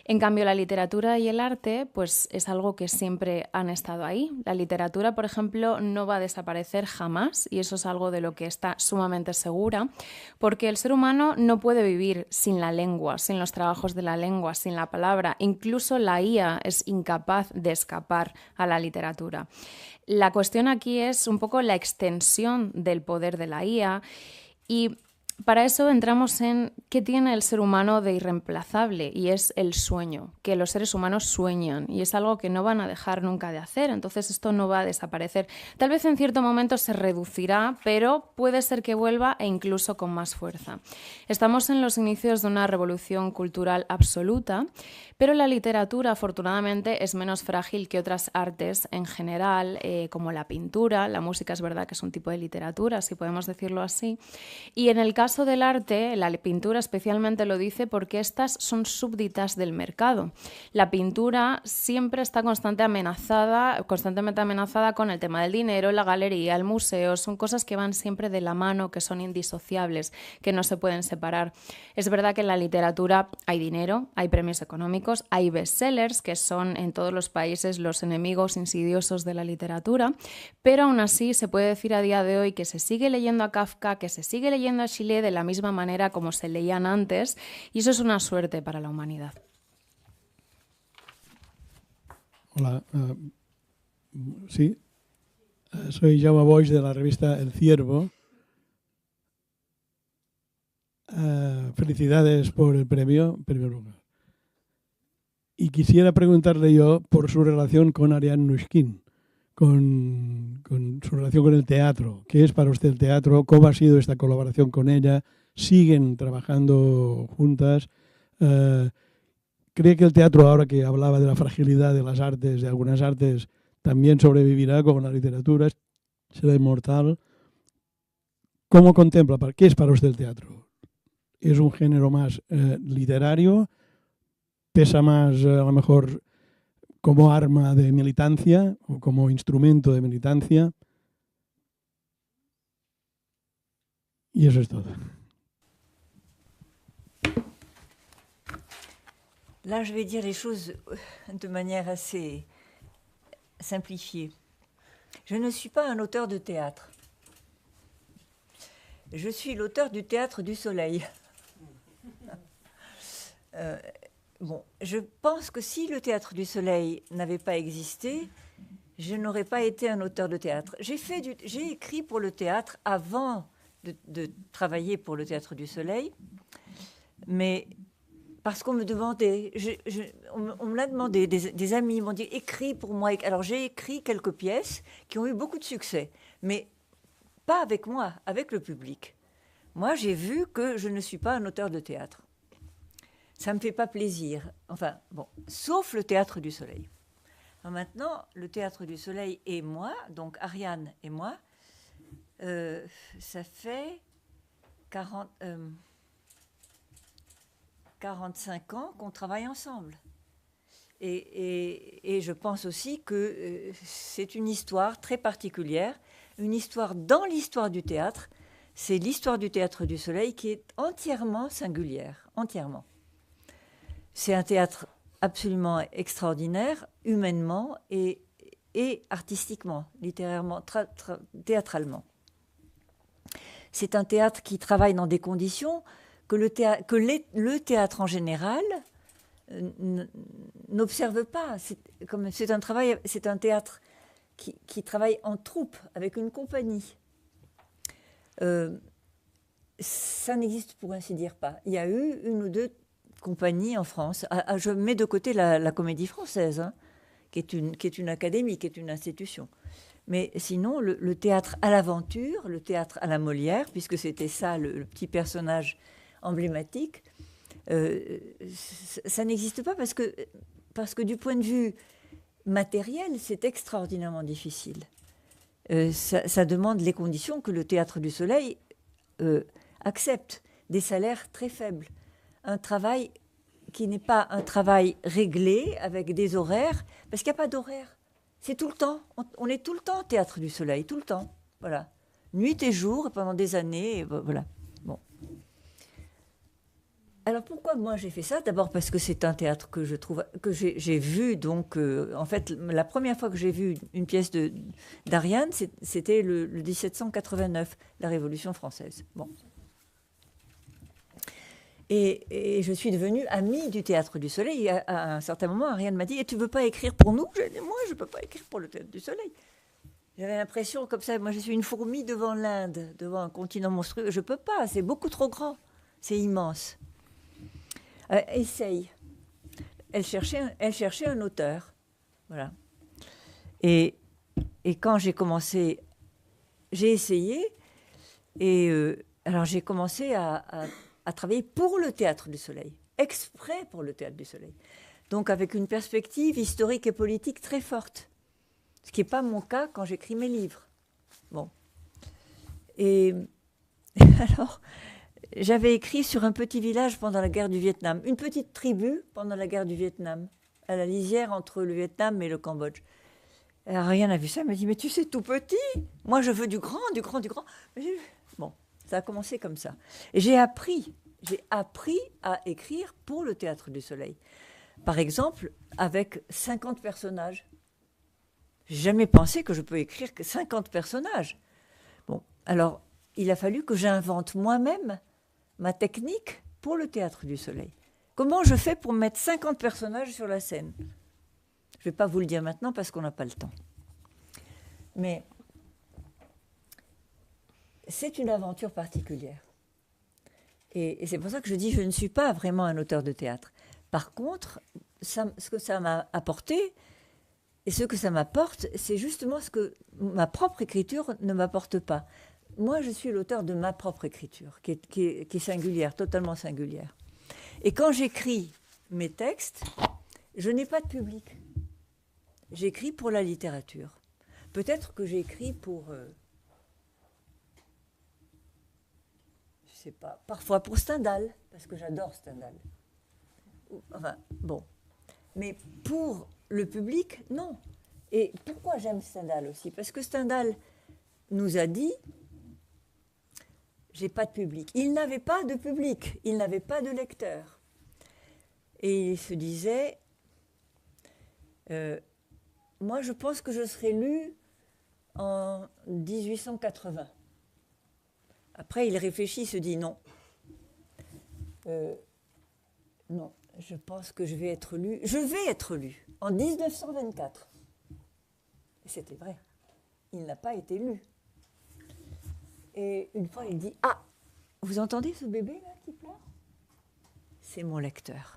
En cambio, la literatura y el arte, pues es algo que siempre han estado ahí. La literatura, por ejemplo, no va a desaparecer jamás, y eso es algo de lo que está sumamente segura, porque el ser humano no puede vivir sin la lengua, sin los trabajos de la lengua, sin la palabra. Incluso la IA es incapaz de escapar a la literatura. La cuestión aquí es un poco la extensión del poder de la IA y para eso entramos en qué tiene el ser humano de irreemplazable y es el sueño, que los seres humanos sueñan y es algo que no van a dejar nunca de hacer, entonces esto no va a desaparecer. Tal vez en cierto momento se reducirá, pero puede ser que vuelva e incluso con más fuerza. Estamos en los inicios de una revolución cultural absoluta, pero la literatura afortunadamente es menos frágil que otras artes en general, como la pintura, la música es verdad que es un tipo de literatura, si podemos decirlo así, y en el caso del arte, la pintura especialmente lo dice porque estas son súbditas del mercado. La pintura siempre está constantemente amenazada con el tema del dinero, la galería, el museo, son cosas que van siempre de la mano, que son indisociables, que no se pueden separar. Es verdad que en la literatura hay dinero, hay premios económicos, hay bestsellers, que son en todos los países los enemigos insidiosos de la literatura, pero aún así se puede decir a día de hoy que se sigue leyendo a Kafka, que se sigue leyendo a Shelley de la misma manera como se leían antes, y eso es una suerte para la humanidad. Hola, sí, soy Jaume Boix de la revista El Ciervo. Felicidades por el premio Lugar. Y quisiera preguntarle yo por su relación con Ariane Mnouchkine, con su relación con el teatro. ¿Qué es para usted el teatro? ¿Cómo ha sido esta colaboración con ella? ¿Siguen trabajando juntas? ¿Cree que el teatro, ahora que hablaba de la fragilidad de las artes, de algunas artes, también sobrevivirá como la literatura? ¿Será inmortal? ¿Cómo contempla? ¿Qué es para usted el teatro? ¿Es un género más literario? ¿Pesa más, a lo mejor, como arma de militancia o como instrumento de militancia? Y eso es todo. Là, je vais dire les choses de manière assez simplifiée. Je ne suis pas un auteur de théâtre. Je suis l'auteur du Théâtre du Soleil. Bon, je pense que si le Théâtre du Soleil n'avait pas existé, je n'aurais pas été un auteur de théâtre. J'ai écrit pour le théâtre avant de travailler pour le Théâtre du Soleil, mais parce qu'on me demandait, on me l'a demandé, des amis m'ont dit « écris pour moi ». Alors j'ai écrit quelques pièces qui ont eu beaucoup de succès, mais pas avec moi, avec le public. Moi, j'ai vu que je ne suis pas un auteur de théâtre. Ça ne me fait pas plaisir. Enfin, bon, sauf le Théâtre du Soleil. Alors maintenant, le Théâtre du Soleil et moi, donc Ariane et moi, ça fait 45 ans qu'on travaille ensemble. Et je pense aussi que c'est une histoire très particulière, une histoire dans l'histoire du théâtre. C'est l'histoire du Théâtre du Soleil qui est entièrement singulière, entièrement. C'est un théâtre absolument extraordinaire, humainement et artistiquement, littérairement, théâtralement. C'est un théâtre qui travaille dans des conditions que le théâtre en général n'observe pas. C'est un théâtre qui travaille en troupe, avec une compagnie. Ça n'existe pour ainsi dire pas. Il y a eu une ou deux compagnies en France. Je mets de côté la Comédie Française, hein, qui est une académie, qui est une institution. Mais sinon, le théâtre à l'aventure, le théâtre à la Molière, puisque c'était ça le petit personnage emblématique, ça n'existe pas parce que du point de vue matériel, c'est extraordinairement difficile. Ça demande les conditions que le Théâtre du Soleil accepte, des salaires très faibles, un travail qui n'est pas un travail réglé avec des horaires, parce qu'il n'y a pas d'horaire. C'est tout le temps. On est tout le temps au Théâtre du Soleil, tout le temps. Voilà. Nuit et jour, pendant des années. Voilà. Bon. Alors pourquoi moi j'ai fait ça? D'abord parce que c'est un théâtre que je trouve que j'ai vu. Donc en fait, la première fois que j'ai vu une pièce d'Ariane, c'était le 1789, la Révolution française. Bon. Et je suis devenue amie du Théâtre du Soleil. À un certain moment, Ariane m'a dit « Et tu ne veux pas écrire pour nous ?» J'ai dit « Moi, je ne peux pas écrire pour le Théâtre du Soleil. » J'avais l'impression comme ça, moi je suis une fourmi devant l'Inde, devant un continent monstrueux. Je ne peux pas, c'est beaucoup trop grand, c'est immense. Essaye. Elle cherchait un auteur. Voilà. Et quand j'ai commencé, j'ai essayé. Et alors j'ai commencé à travailler pour le Théâtre du Soleil, exprès pour le Théâtre du Soleil. Donc avec une perspective historique et politique très forte. Ce qui n'est pas mon cas quand j'écris mes livres. Bon. Et alors, j'avais écrit sur un petit village pendant la guerre du Vietnam, une petite tribu pendant la guerre du Vietnam, à la lisière entre le Vietnam et le Cambodge. Et Ariane a vu ça, elle m'a dit « Mais tu sais, tout petit, moi je veux du grand, du grand, du grand. » Bon, ça a commencé comme ça. Et j'ai appris à écrire pour le Théâtre du Soleil. Par exemple, avec 50 personnages. J'ai jamais pensé que je peux écrire que 50 personnages. Bon, alors, il a fallu que j'invente moi-même ma technique pour le Théâtre du Soleil. Comment je fais pour mettre 50 personnages sur la scène? Je ne vais pas vous le dire maintenant parce qu'on n'a pas le temps. Mais c'est une aventure particulière. Et c'est pour ça que je dis que je ne suis pas vraiment un auteur de théâtre. Par contre, ce que ça m'a apporté, et ce que ça m'apporte, c'est justement ce que ma propre écriture ne m'apporte pas. Moi, je suis l'auteur de ma propre écriture, qui est singulière, totalement singulière. Et quand j'écris mes textes, je n'ai pas de public. J'écris pour la littérature. Peut-être que j'écris pour... je ne sais pas, parfois pour Stendhal, parce que j'adore Stendhal. Enfin, bon. Mais pour le public, non. Et pourquoi j'aime Stendhal aussi? Parce que Stendhal nous a dit, j'ai pas de public. Il n'avait pas de public, il n'avait pas de lecteur. Et il se disait, moi je pense que je serai lu en 1880. Après il réfléchit, il se dit non. non, je pense que je vais être lue. Je vais être lue en 1924. Et c'était vrai. Il n'a pas été lu. Et une fois, il dit, ah, vous entendez ce bébé là qui pleure? C'est mon lecteur.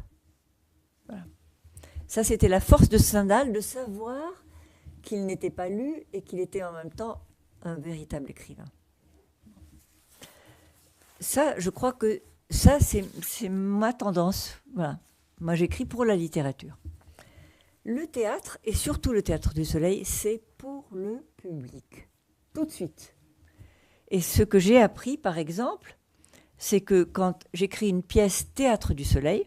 Voilà. Ça, c'était la force de Stendhal, de savoir qu'il n'était pas lu et qu'il était en même temps un véritable écrivain. Ça, je crois que ça, c'est ma tendance. Voilà. Moi, j'écris pour la littérature. Le théâtre, et surtout le Théâtre du Soleil, c'est pour le public. Tout de suite. Et ce que j'ai appris, par exemple, c'est que quand j'écris une pièce Théâtre du Soleil,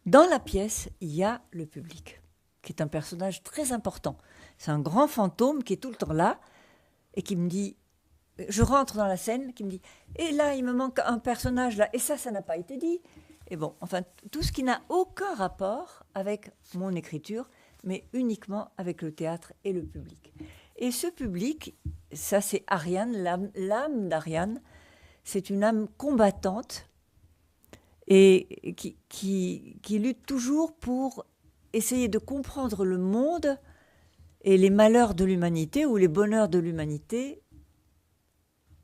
dans la pièce, il y a le public, qui est un personnage très important. C'est un grand fantôme qui est tout le temps là et qui me dit, je rentre dans la scène, qui me dit, et là, il me manque un personnage là, et ça n'a pas été dit. Et bon, enfin, tout ce qui n'a aucun rapport avec mon écriture, mais uniquement avec le théâtre et le public. Et ce public, ça c'est Ariane, l'âme d'Ariane, c'est une âme combattante et qui lutte toujours pour essayer de comprendre le monde et les malheurs de l'humanité ou les bonheurs de l'humanité,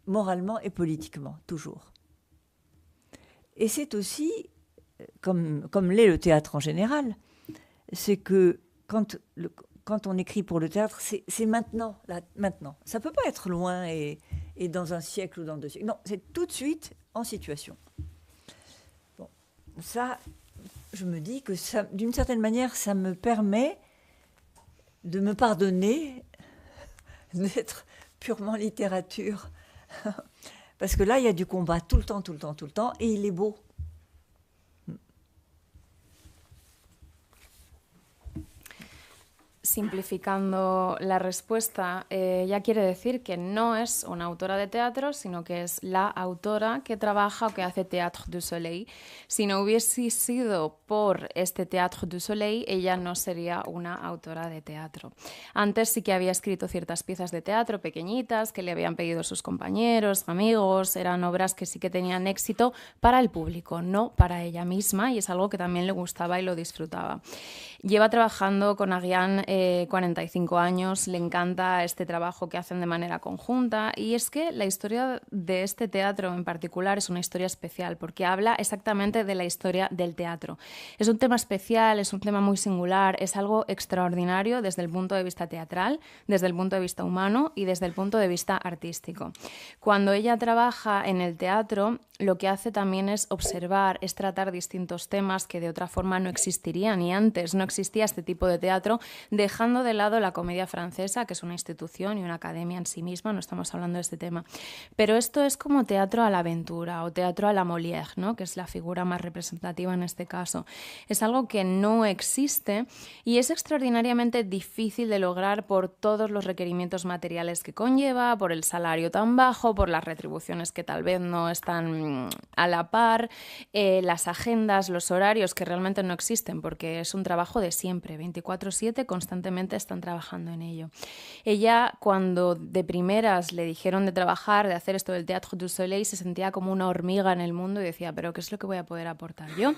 moralement et politiquement, toujours. Et c'est aussi, comme l'est le théâtre en général, c'est que quand on écrit pour le théâtre, c'est maintenant, là, maintenant. Ça ne peut pas être loin et dans un siècle ou dans 2 siècles. Non, c'est tout de suite en situation. Bon, ça, je me dis que ça, d'une certaine manière, ça me permet de me pardonner d'être purement littérature. Parce que là, il y a du combat tout le temps, tout le temps, tout le temps, et il est beau. Simplificando la respuesta, ella quiere decir que no es una autora de teatro, sino que es la autora que trabaja o que hace Théâtre du Soleil. Si no hubiese sido por este Théâtre du Soleil, ella no sería una autora de teatro. Antes sí que había escrito ciertas piezas de teatro pequeñitas que le habían pedido sus compañeros, amigos, eran obras que sí que tenían éxito para el público, no para ella misma, y es algo que también le gustaba y lo disfrutaba. Lleva trabajando con Ariane 45 años, le encanta este trabajo que hacen de manera conjunta, y es que la historia de este teatro en particular es una historia especial porque habla exactamente de la historia del teatro. Es un tema especial, es un tema muy singular, es algo extraordinario desde el punto de vista teatral, desde el punto de vista humano y desde el punto de vista artístico. Cuando ella trabaja en el teatro, lo que hace también es observar, es tratar distintos temas que de otra forma no existirían, y antes no existía este tipo de teatro, dejando de lado la comedia francesa, que es una institución y una academia en sí misma, no estamos hablando de este tema. Pero esto es como teatro a la aventura o teatro a la Molière, ¿no? Que es la figura más representativa en este caso. Es algo que no existe y es extraordinariamente difícil de lograr por todos los requerimientos materiales que conlleva, por el salario tan bajo, por las retribuciones que tal vez no están a la par, las agendas, los horarios que realmente no existen porque es un trabajo de siempre, 24/7, constantemente están trabajando en ello. Ella, cuando de primeras le dijeron de trabajar, de hacer esto del Théâtre du Soleil, se sentía como una hormiga en el mundo y decía, ¿pero qué es lo que voy a poder aportar yo?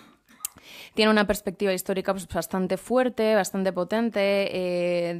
Tiene una perspectiva histórica pues, bastante fuerte, bastante potente.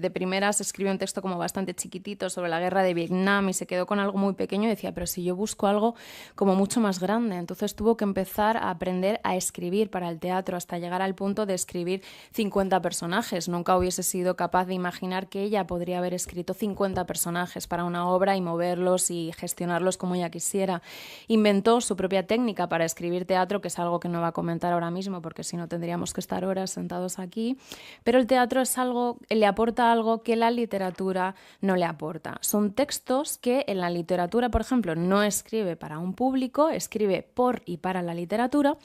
De primeras escribió un texto como bastante chiquitito sobre la guerra de Vietnam y se quedó con algo muy pequeño y decía, pero si yo busco algo como mucho más grande. Entonces tuvo que empezar a aprender a escribir para el teatro hasta llegar al punto de escribir 50 personajes. Nunca hubiese sido capaz de imaginar que ella podría haber escrito 50 personajes para una obra y moverlos y gestionarlos como ella quisiera. Inventó su propia técnica para escribir teatro, que es algo que no va a comentar ahora mismo porque si no tendríamos que estar horas sentados aquí, pero el teatro es algo, le aporta algo que la literatura no le aporta. Son textos que en la literatura, por ejemplo, no escribe para un público, escribe por y para la literatura,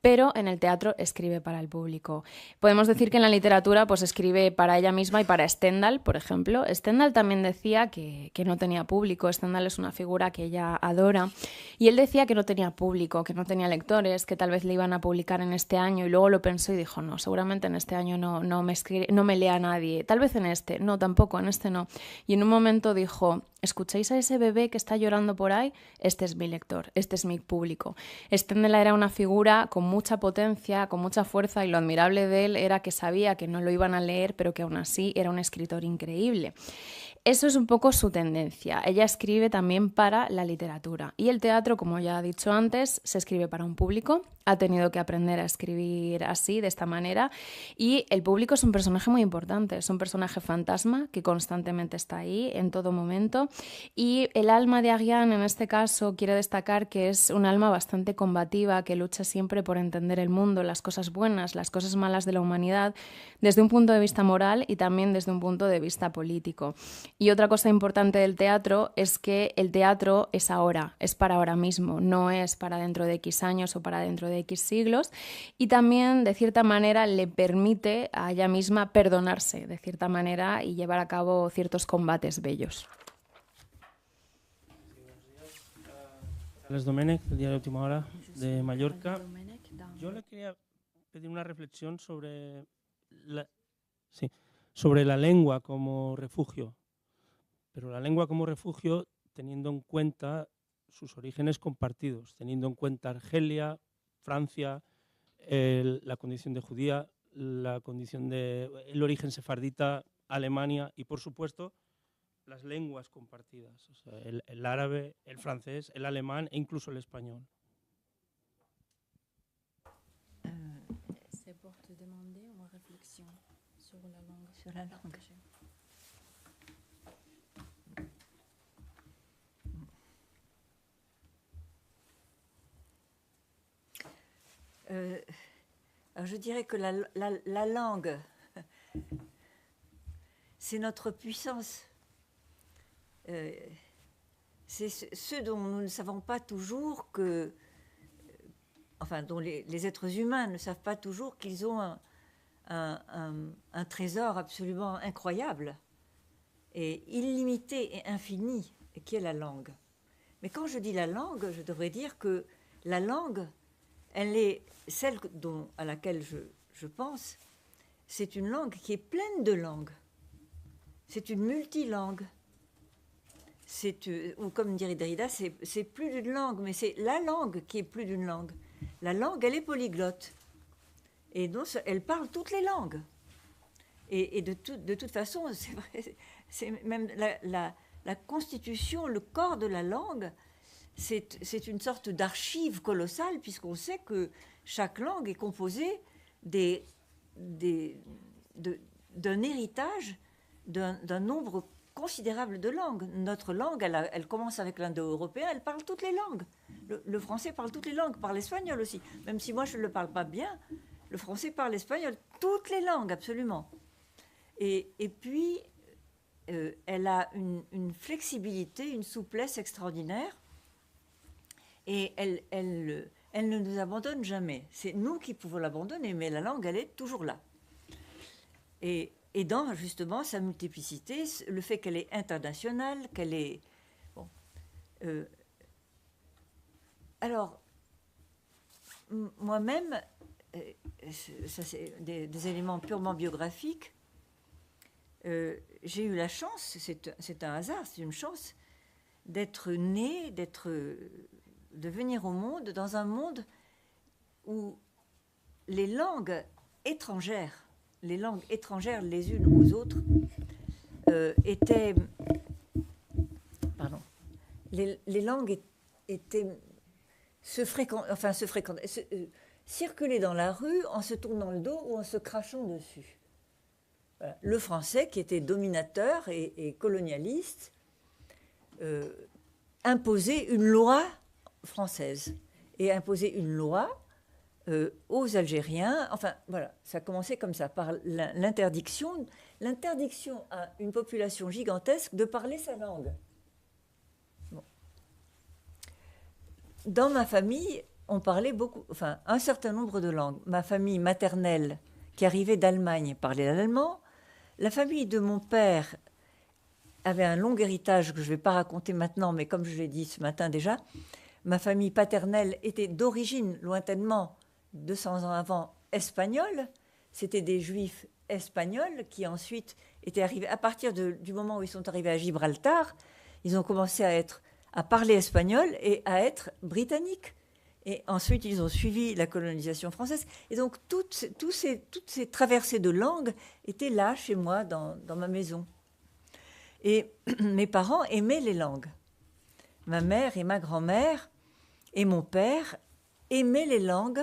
pero en el teatro escribe para el público. Podemos decir que en la literatura pues escribe para ella misma y para Stendhal, por ejemplo. Stendhal también decía que no tenía público. Stendhal es una figura que ella adora y él decía que no tenía público, que no tenía lectores, que tal vez le iban a publicar en este año, y luego lo pensó y dijo, no, seguramente en este año no me lea nadie, tal vez en este, no, tampoco, en este no. Y en un momento dijo, ¿escucháis a ese bebé que está llorando por ahí? Este es mi lector, este es mi público. Stendhal era una figura con mucha potencia, con mucha fuerza, y lo admirable de él era que sabía que no lo iban a leer, pero que aún así era un escritor increíble. Eso es un poco su tendencia. Ella escribe también para la literatura. Y el teatro, como ya he dicho antes, se escribe para un público. Ha tenido que aprender a escribir así, de esta manera. Y el público es un personaje muy importante. Es un personaje fantasma que constantemente está ahí, en todo momento. Y el alma de Ariane, en este caso, quiere destacar que es un alma bastante combativa, que lucha siempre por entender el mundo, las cosas buenas, las cosas malas de la humanidad, desde un punto de vista moral y también desde un punto de vista político. Y otra cosa importante del teatro es que el teatro es ahora, es para ahora mismo, no es para dentro de X años o para dentro de X siglos, y también de cierta manera le permite a ella misma perdonarse de cierta manera y llevar a cabo ciertos combates bellos. Carles Domènech, del diario Última Hora de Mallorca. Yo le quería pedir una reflexión sobre la lengua como refugio, pero la lengua como refugio teniendo en cuenta sus orígenes compartidos, teniendo en cuenta Argelia, Francia, la condición de judía, el origen sefardita, Alemania y, por supuesto, las lenguas compartidas, o sea, el árabe, el francés, el alemán e incluso el español. C'est pour te demander une réflexion sur la langue. Sur la langue. Alors je dirais que la langue, c'est notre puissance. C'est ce dont nous ne savons pas toujours que, enfin, dont les êtres humains ne savent pas toujours qu'ils ont un trésor absolument incroyable et illimité et infini, qui est la langue. Mais quand je dis la langue, je devrais dire que la langue, elle est celle à laquelle je pense, c'est une langue qui est pleine de langues. C'est une multilangue. Ou comme dirait Derrida, c'est plus d'une langue, mais c'est la langue qui est plus d'une langue. La langue, elle est polyglotte. Et donc, elle parle toutes les langues. Et de toute façon, c'est vrai, c'est même la constitution, le corps de la langue, c'est une sorte d'archive colossale, puisqu'on sait que chaque langue est composée d'un héritage, d'un nombre considérable de langues. Notre langue, elle commence avec l'indo-européen, elle parle toutes les langues. Le français parle toutes les langues, parle l'espagnol aussi. Même si moi je ne le parle pas bien, le français parle l'espagnol, toutes les langues, absolument. Et puis, elle a une flexibilité, une souplesse extraordinaire. Et elle ne nous abandonne jamais. C'est nous qui pouvons l'abandonner, mais la langue, elle est toujours là. Et dans, justement, sa multiplicité, le fait qu'elle est internationale, qu'elle est... Bon, alors, moi-même, ça c'est des éléments purement biographiques, j'ai eu la chance, c'est un hasard, c'est une chance, d'être née, de venir au monde, dans un monde où les langues étrangères les unes aux autres, étaient... Pardon. Les langues circulaient dans la rue en se tournant le dos ou en se crachant dessus. Voilà. Le français, qui était dominateur et colonialiste, imposait une loi française et imposer une loi aux Algériens. Enfin, voilà, ça a commencé comme ça, par l'interdiction à une population gigantesque de parler sa langue. Bon. Dans ma famille, on parlait beaucoup, enfin, un certain nombre de langues. Ma famille maternelle, qui arrivait d'Allemagne, parlait l'allemand. La famille de mon père avait un long héritage que je ne vais pas raconter maintenant, mais comme je l'ai dit ce matin déjà, ma famille paternelle était d'origine lointainement 200 ans avant espagnols. C'était des juifs espagnols qui ensuite étaient arrivés, à partir du moment où ils sont arrivés à Gibraltar, ils ont commencé à parler espagnol et à être britanniques. Et ensuite, ils ont suivi la colonisation française. Et donc, toutes ces traversées de langues étaient là, chez moi, dans ma maison. Et mes parents aimaient les langues. Ma mère et ma grand-mère et mon père aimaient les langues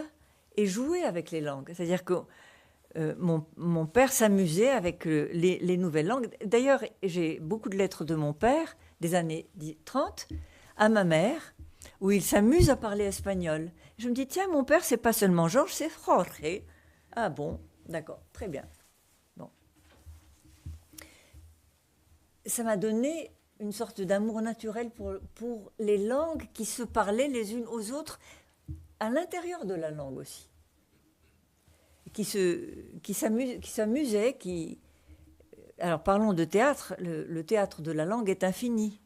et jouaient avec les langues. C'est-à-dire que mon père s'amusait avec les nouvelles langues. D'ailleurs, j'ai beaucoup de lettres de mon père, des années 30, à ma mère, où il s'amuse à parler espagnol. Je me dis, tiens, mon père, c'est pas seulement Georges, c'est Jorge. Ah bon, d'accord, très bien. Bon. Ça m'a donné une sorte d'amour naturel pour les langues qui se parlaient les unes aux autres, à l'intérieur de la langue aussi. Qui s'amusaient, Alors, parlons de théâtre. Le théâtre de la langue est infini.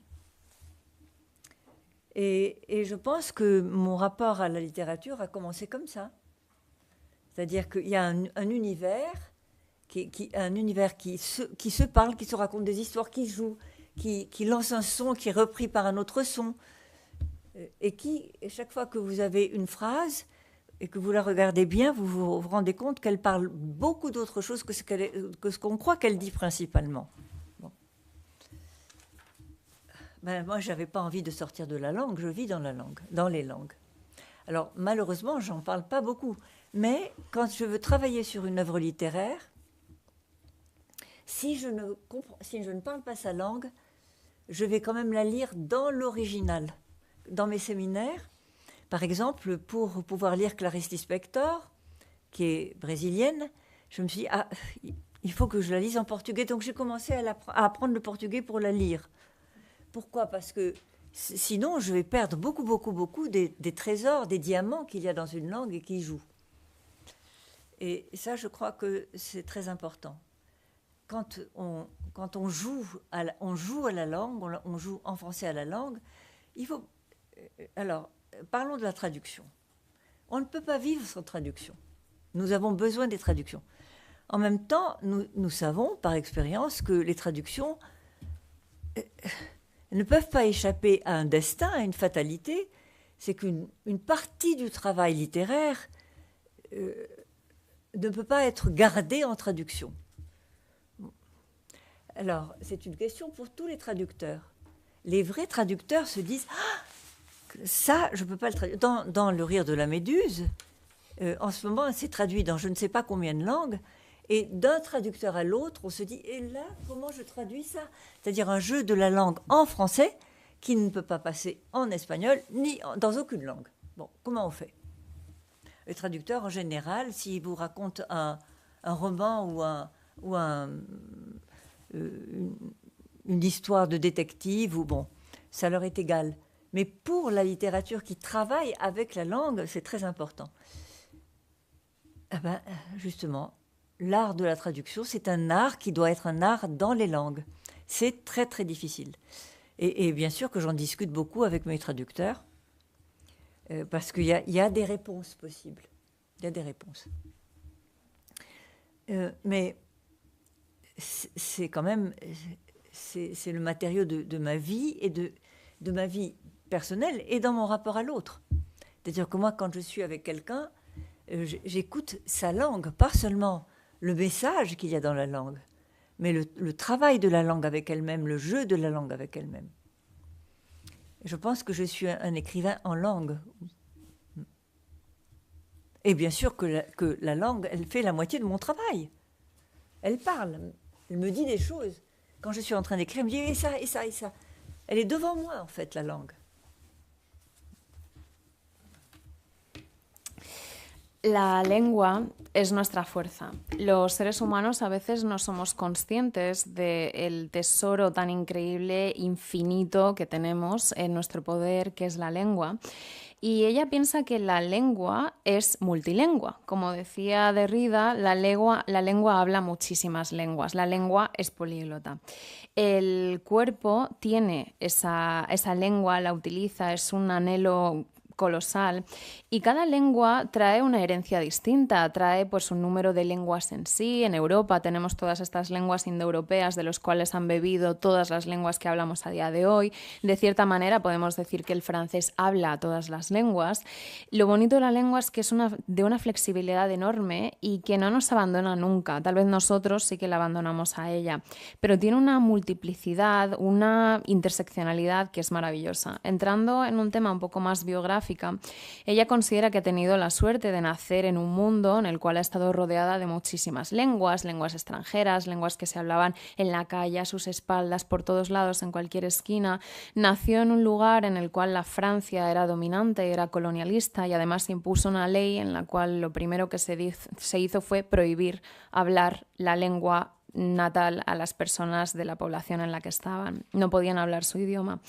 Et je pense que mon rapport à la littérature a commencé comme ça. C'est-à-dire qu'il y a un univers qui se parle, qui se raconte des histoires, qui joue, qui lance un son qui est repris par un autre son. Et chaque fois que vous avez une phrase et que vous la regardez bien, vous vous rendez compte qu'elle parle beaucoup d'autre chose que ce qu'on croit qu'elle dit principalement. Bon. Moi, je n'avais pas envie de sortir de la langue, je vis dans la langue, dans les langues. Alors, malheureusement, j'en parle pas beaucoup. Mais quand je veux travailler sur une œuvre littéraire, si je ne parle pas sa langue, je vais quand même la lire dans l'original. Dans mes séminaires, par exemple, pour pouvoir lire Clarice Lispector, qui est brésilienne, je me suis dit, il faut que je la lise en portugais. Donc j'ai commencé à apprendre le portugais pour la lire. Pourquoi ? Parce que sinon, je vais perdre beaucoup des trésors, des diamants qu'il y a dans une langue et qui jouent. Et ça, je crois que c'est très important. Quand on joue à la langue, on joue en français à la langue, il faut... Alors, parlons de la traduction. On ne peut pas vivre sans traduction. Nous avons besoin des traductions. En même temps, nous savons par expérience que les traductions ne peuvent pas échapper à un destin, à une fatalité. C'est qu'une partie du travail littéraire ne peut pas être gardée en traduction. Alors, c'est une question pour tous les traducteurs. Les vrais traducteurs se disent « ça, je ne peux pas le traduire ». Dans Le Rire de la Méduse, en ce moment, c'est traduit dans je ne sais pas combien de langues, et d'un traducteur à l'autre, on se dit « et là, comment je traduis ça ?» C'est-à-dire un jeu de la langue en français qui ne peut pas passer en espagnol, ni dans aucune langue. Bon, comment on fait ? Le traducteur, en général, s'il vous raconte un roman ou une histoire de détective, ça leur est égal. Mais pour la littérature qui travaille avec la langue, c'est très important. Justement, l'art de la traduction, c'est un art qui doit être un art dans les langues. C'est très, très difficile. Et bien sûr que j'en discute beaucoup avec mes traducteurs, parce qu'il y a des réponses possibles. Il y a des réponses. Mais c'est quand même... C'est le matériau de ma vie et de ma vie personnelle et dans mon rapport à l'autre. C'est-à-dire que moi, quand je suis avec quelqu'un, j'écoute sa langue, pas seulement le message qu'il y a dans la langue, mais le travail de la langue avec elle-même, le jeu de la langue avec elle-même. Je pense que je suis un écrivain en langue. Et bien sûr que la langue, elle fait la moitié de mon travail. Elle parle, elle me dit des choses. Quand je suis en train d'écrire, elle me dit et ça, et ça, et ça. Elle est devant moi, en fait, la langue. La lengua es nuestra fuerza. Los seres humanos a veces no somos conscientes del tesoro tan increíble, infinito que tenemos en nuestro poder, que es la lengua. Y ella piensa que la lengua es multilingua. Como decía Derrida, la lengua habla muchísimas lenguas. La lengua es políglota. El cuerpo tiene esa lengua, la utiliza, es un anhelo colosal y cada lengua trae una herencia distinta, trae pues un número de lenguas en sí. En Europa tenemos todas estas lenguas indoeuropeas de los cuales han bebido todas las lenguas que hablamos a día de hoy. De cierta manera podemos decir que el francés habla todas las lenguas. Lo bonito de la lengua es que es de una flexibilidad enorme y que no nos abandona nunca. Tal vez nosotros sí que la abandonamos a ella, pero tiene una multiplicidad, una interseccionalidad que es maravillosa. Entrando en un tema un poco más biográfica, ella considera que ha tenido la suerte de nacer en un mundo en el cual ha estado rodeada de muchísimas lenguas, lenguas extranjeras, lenguas que se hablaban en la calle, a sus espaldas, por todos lados, en cualquier esquina. Nació en un lugar en el cual la Francia era dominante, era colonialista y además impuso una ley en la cual lo primero que se hizo fue prohibir hablar la lengua natal a las personas de la población en la que estaban. No podían hablar su idioma.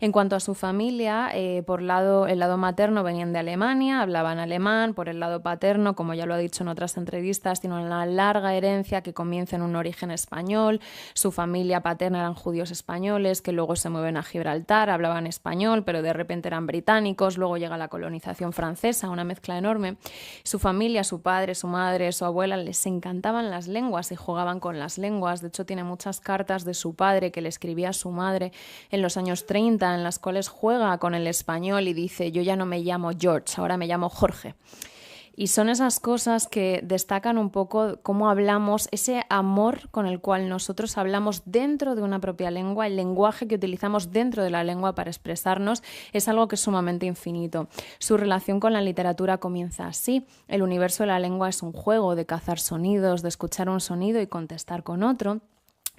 En cuanto a su familia, por el lado materno venían de Alemania, hablaban alemán. Por el lado paterno, como ya lo ha dicho en otras entrevistas, tiene una larga herencia que comienza en un origen español. Su familia paterna eran judíos españoles que luego se mueven a Gibraltar, hablaban español, pero de repente eran británicos. Luego llega la colonización francesa, una mezcla enorme. Su familia, su padre, su madre, su abuela, les encantaban las lenguas y jugaban con las lenguas. De hecho, tiene muchas cartas de su padre que le escribía a su madre en los años 30, en las cuales juega con el español y dice: yo ya no me llamo George, ahora me llamo Jorge. Y son esas cosas que destacan un poco cómo hablamos, ese amor con el cual nosotros hablamos dentro de una propia lengua, el lenguaje que utilizamos dentro de la lengua para expresarnos es algo que es sumamente infinito. Su relación con la literatura comienza así. El universo de la lengua es un juego de cazar sonidos, de escuchar un sonido y contestar con otro.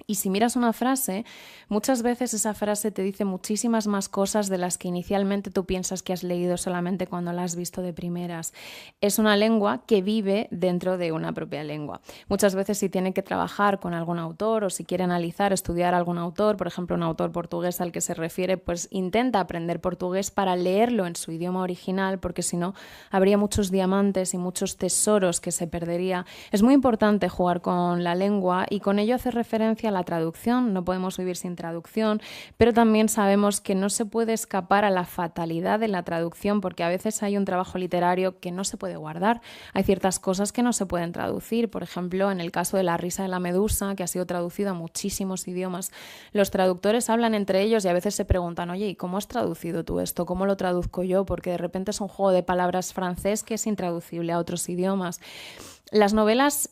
Y si miras una frase, muchas veces esa frase te dice muchísimas más cosas de las que inicialmente tú piensas que has leído solamente cuando la has visto de primeras. Es una lengua que vive dentro de una propia lengua. Muchas veces si tiene que trabajar con algún autor o si quiere analizar, estudiar algún autor, por ejemplo un autor portugués al que se refiere, pues intenta aprender portugués para leerlo en su idioma original, porque si no habría muchos diamantes y muchos tesoros que se perdería. Es muy importante jugar con la lengua y con ello hacer referencia a la traducción. No podemos vivir sin traducción, pero también sabemos que no se puede escapar a la fatalidad de la traducción, porque a veces hay un trabajo literario que no se puede guardar. Hay ciertas cosas que no se pueden traducir. Por ejemplo, en el caso de La risa de la medusa, que ha sido traducido a muchísimos idiomas, los traductores hablan entre ellos y a veces se preguntan: oye, ¿y cómo has traducido tú esto? ¿Cómo lo traduzco yo? Porque de repente es un juego de palabras francés que es intraducible a otros idiomas. Las novelas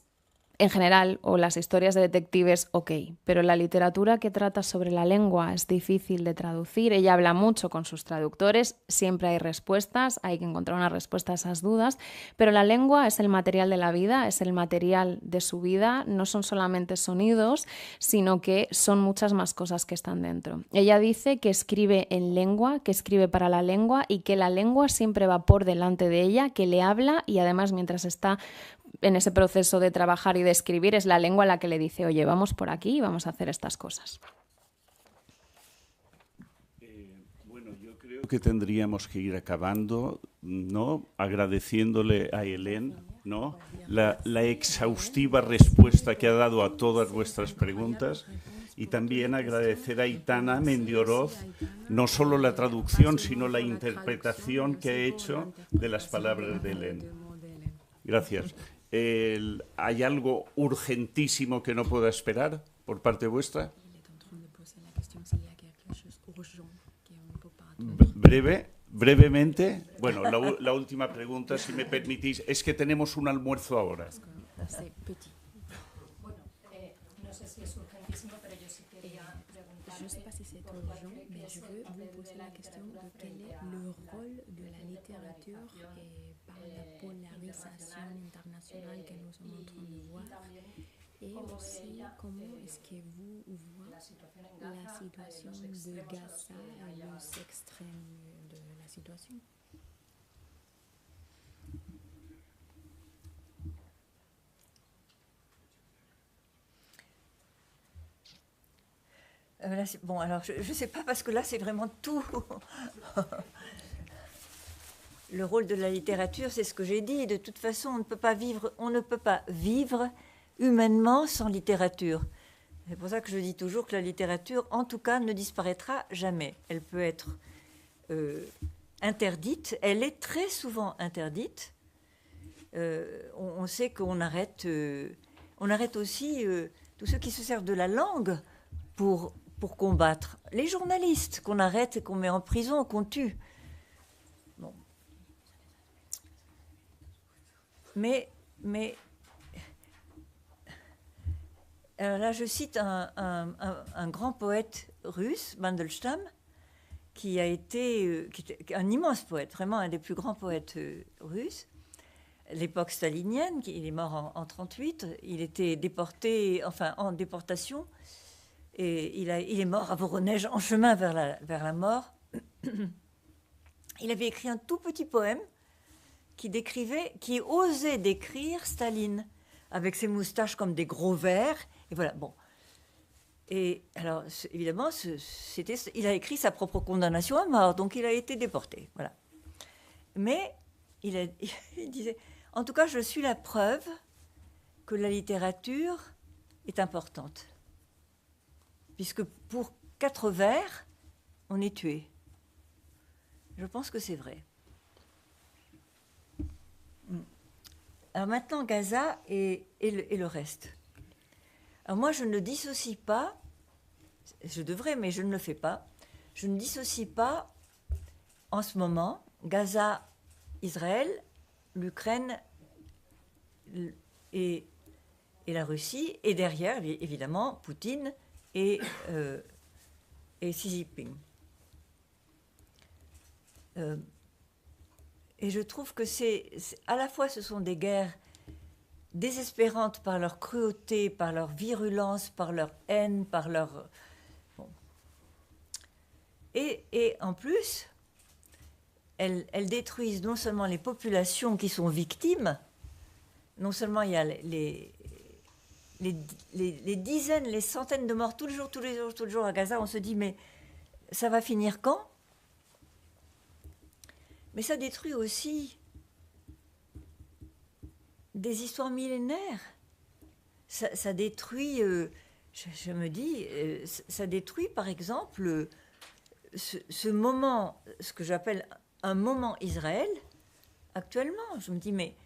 en general, o las historias de detectives, ok, pero la literatura que trata sobre la lengua es difícil de traducir. Ella habla mucho con sus traductores, siempre hay respuestas, hay que encontrar una respuesta a esas dudas, pero la lengua es el material de la vida, es el material de su vida, no son solamente sonidos, sino que son muchas más cosas que están dentro. Ella dice que escribe en lengua, que escribe para la lengua y que la lengua siempre va por delante de ella, que le habla y además mientras está en ese proceso de trabajar y de escribir es la lengua la que le dice: oye, vamos por aquí y vamos a hacer estas cosas. Bueno, yo creo que tendríamos que ir acabando, ¿no? Agradeciéndole a Hélène, ¿no? la exhaustiva respuesta que ha dado a todas vuestras preguntas, y también agradecer a Aitana Mendioroz no solo la traducción, sino la interpretación que ha hecho de las palabras de Hélène. Gracias. ¿Hay algo urgentísimo que no pueda esperar por parte vuestra? Brevemente. Bueno, la última pregunta, si me permitís, es que tenemos un almuerzo ahora. Bueno, no sé si es urgentísimo, pero yo sí quería preguntar. No sé si es urgent, mais je veux vous poser la question de quel est le rôle de la littérature par la polarisation internationale que nous sommes en train de voir, et aussi comment est-ce que vous voyez la situation de Gaza et les extrêmes de la situation. Là, bon, alors je ne sais pas, parce que là c'est vraiment tout. Le rôle de la littérature, c'est ce que j'ai dit. De toute façon, on ne peut pas vivre humainement sans littérature. C'est pour ça que je dis toujours que la littérature, en tout cas, ne disparaîtra jamais. Elle peut être interdite. Elle est très souvent interdite. On sait qu'on arrête aussi tous ceux qui se servent de la langue pour combattre. Les journalistes qu'on arrête et qu'on met en prison, qu'on tue. Bon. Mais alors là, je cite un grand poète russe, Mandelstam, qui était un immense poète, vraiment un des plus grands poètes russes. L'époque stalinienne, il est mort en 1938, il était déporté, enfin en déportation, et il est mort à Voronezh, en chemin vers la mort. Il avait écrit un tout petit poème qui osait décrire Staline, avec ses moustaches comme des gros vers, et voilà, bon. Et alors, évidemment, il a écrit sa propre condamnation à mort, donc il a été déporté, voilà. Mais il disait, en tout cas, je suis la preuve que la littérature est importante, puisque pour 4 vers, on est tué. Je pense que c'est vrai. Alors maintenant, Gaza et le reste. Alors moi, je ne dissocie pas, je devrais, mais je ne le fais pas, je ne dissocie pas en ce moment Gaza, Israël, l'Ukraine et la Russie, et derrière, évidemment, Poutine et Xi Jinping. Et je trouve que à la fois ce sont des guerres désespérantes par leur cruauté, par leur virulence, par leur haine, par leur... Bon. Et en plus, elles détruisent non seulement les populations qui sont victimes, non seulement il y a les dizaines, les centaines de morts tous les jours à Gaza, on se dit mais ça va finir quand? Mais ça détruit aussi des histoires millénaires. Ça détruit, je me dis, ça détruit par exemple ce moment, ce que j'appelle un moment Israël, actuellement. Je me dis, mais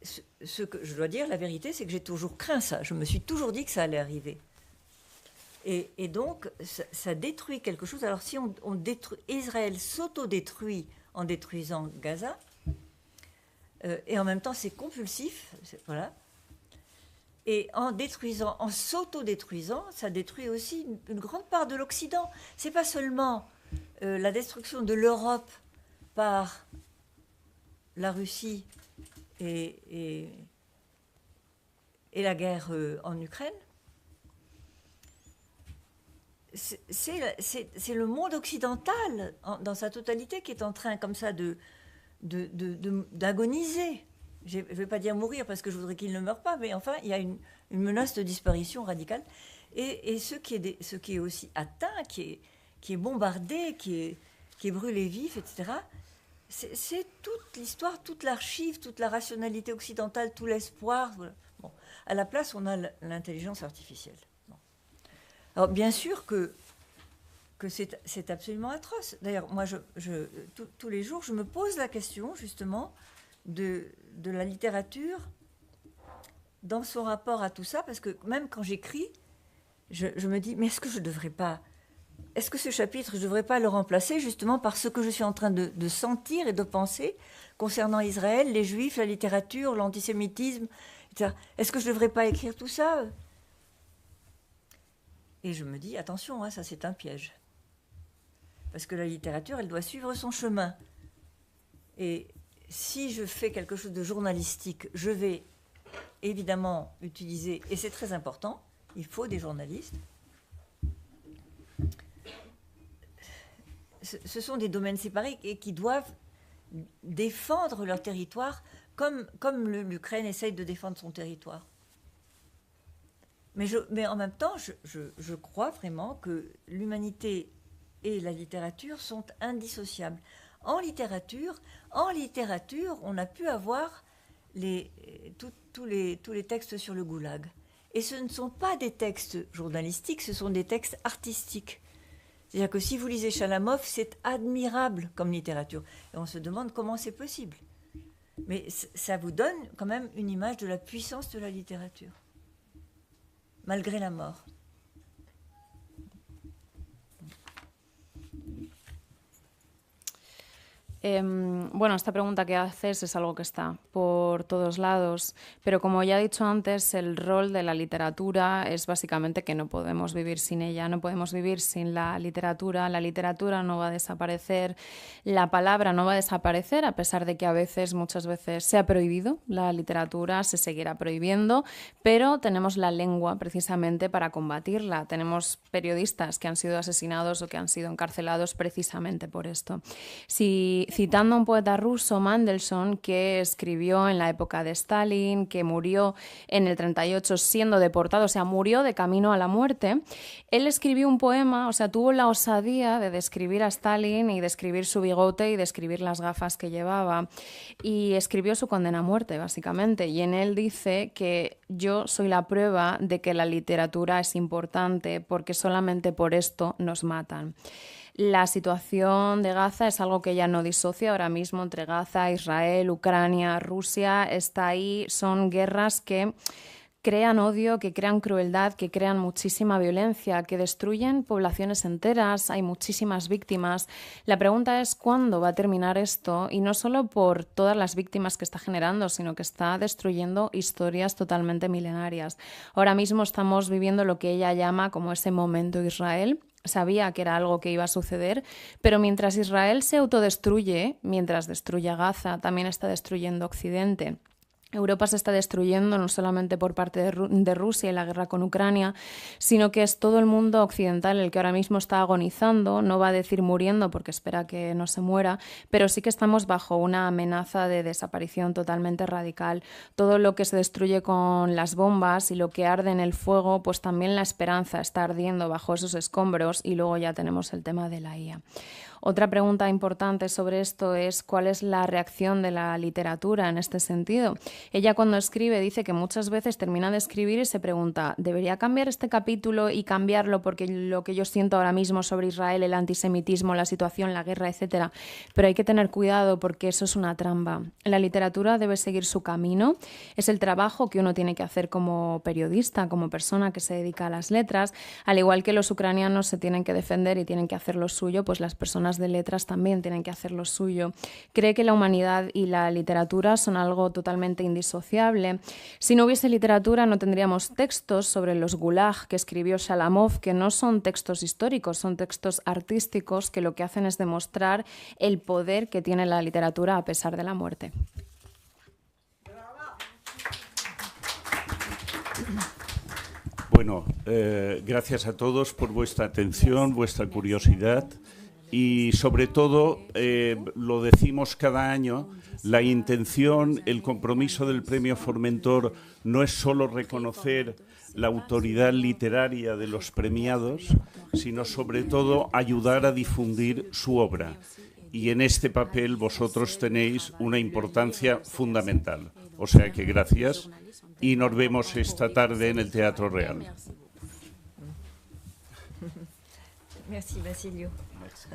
ce que je dois dire, la vérité, c'est que j'ai toujours craint ça. Je me suis toujours dit que ça allait arriver. Et donc, ça détruit quelque chose. Alors, si on détruit, Israël s'auto-détruit en détruisant Gaza, et en même temps, c'est compulsif, voilà. Et en s'auto-détruisant, ça détruit aussi une grande part de l'Occident. C'est pas seulement la destruction de l'Europe par la Russie et la guerre en Ukraine. C'est le monde occidental dans sa totalité qui est en train comme ça d'agoniser. Je ne vais pas dire mourir parce que je voudrais qu'il ne meure pas, mais enfin, il y a une menace de disparition radicale. Et ce qui est aussi atteint, qui est bombardé, qui est brûlé vif, etc., c'est toute l'histoire, toute l'archive, toute la rationalité occidentale, tout l'espoir. Voilà. Bon. À la place, on a l'intelligence artificielle. Bon. Alors, bien sûr que c'est absolument atroce. D'ailleurs, moi, tous les jours, je me pose la question, justement, de la littérature dans son rapport à tout ça, parce que même quand j'écris, je me dis, mais est-ce que ce chapitre, je ne devrais pas le remplacer justement par ce que je suis en train de sentir et de penser concernant Israël, les Juifs, la littérature, l'antisémitisme, etc. Est-ce que je ne devrais pas écrire tout ça? Et je me dis, attention, hein, ça c'est un piège. Parce que la littérature, elle doit suivre son chemin. Et si je fais quelque chose de journalistique, je vais évidemment utiliser, et c'est très important, il faut des journalistes. Ce sont des domaines séparés et qui doivent défendre leur territoire comme l'Ukraine essaye de défendre son territoire. Mais en même temps, je crois vraiment que l'humanité et la littérature sont indissociables. En littérature, on a pu avoir tous les textes sur le goulag. Et ce ne sont pas des textes journalistiques, ce sont des textes artistiques. C'est-à-dire que si vous lisez Chalamov, c'est admirable comme littérature. Et on se demande comment c'est possible. Mais ça vous donne quand même une image de la puissance de la littérature, malgré la mort. Bueno, esta pregunta que haces es algo que está por todos lados, pero como ya he dicho antes, el rol de la literatura es básicamente que no podemos vivir sin ella, no podemos vivir sin la literatura no va a desaparecer, la palabra no va a desaparecer, a pesar de que muchas veces se ha prohibido la literatura, se seguirá prohibiendo, pero tenemos la lengua precisamente para combatirla. Tenemos periodistas que han sido asesinados o que han sido encarcelados precisamente por esto. Citando a un poeta ruso, Mendelssohn, que escribió en la época de Stalin, que murió en el 38 siendo deportado, o sea, murió de camino a la muerte, él escribió un poema, o sea, tuvo la osadía de describir a Stalin y describir su bigote y describir las gafas que llevaba, y escribió su condena a muerte, básicamente, y en él dice que yo soy la prueba de que la literatura es importante porque solamente por esto nos matan. La situación de Gaza es algo que ya no disocia ahora mismo entre Gaza, Israel, Ucrania, Rusia, está ahí, son guerras que crean odio, que crean crueldad, que crean muchísima violencia, que destruyen poblaciones enteras, hay muchísimas víctimas. La pregunta es cuándo va a terminar esto, y no solo por todas las víctimas que está generando, sino que está destruyendo historias totalmente milenarias. Ahora mismo estamos viviendo lo que ella llama como ese momento Israel. Sabía que era algo que iba a suceder, pero mientras Israel se autodestruye, mientras destruye a Gaza, también está destruyendo Occidente. Europa se está destruyendo no solamente por parte de Rusia y la guerra con Ucrania, sino que es todo el mundo occidental el que ahora mismo está agonizando, no va a decir muriendo porque espera que no se muera, pero sí que estamos bajo una amenaza de desaparición totalmente radical. Todo lo que se destruye con las bombas y lo que arde en el fuego, pues también la esperanza está ardiendo bajo esos escombros, y luego ya tenemos el tema de la IA. Otra pregunta importante sobre esto es cuál es la reacción de la literatura en este sentido. Ella, cuando escribe, dice que muchas veces termina de escribir y se pregunta, ¿debería cambiar este capítulo y cambiarlo porque lo que yo siento ahora mismo sobre Israel, el antisemitismo, la situación, la guerra, etcétera? Pero hay que tener cuidado porque eso es una trampa. La literatura debe seguir su camino. Es el trabajo que uno tiene que hacer como periodista, como persona que se dedica a las letras. Al igual que los ucranianos se tienen que defender y tienen que hacer lo suyo, pues las personas de letras también tienen que hacer lo suyo. Cree que la humanidad y la literatura son algo totalmente indisociable. Si no hubiese literatura no tendríamos textos sobre los gulag que escribió Chalamov, que no son textos históricos, son textos artísticos que lo que hacen es demostrar el poder que tiene la literatura a pesar de la muerte. Bueno, gracias a todos por vuestra atención, vuestra curiosidad. Y sobre todo, lo decimos cada año, la intención, el compromiso del Premio Formentor no es solo reconocer la autoridad literaria de los premiados, sino sobre todo ayudar a difundir su obra. Y en este papel vosotros tenéis una importancia fundamental. O sea que gracias y nos vemos esta tarde en el Teatro Real. Merci Basilio. Merci.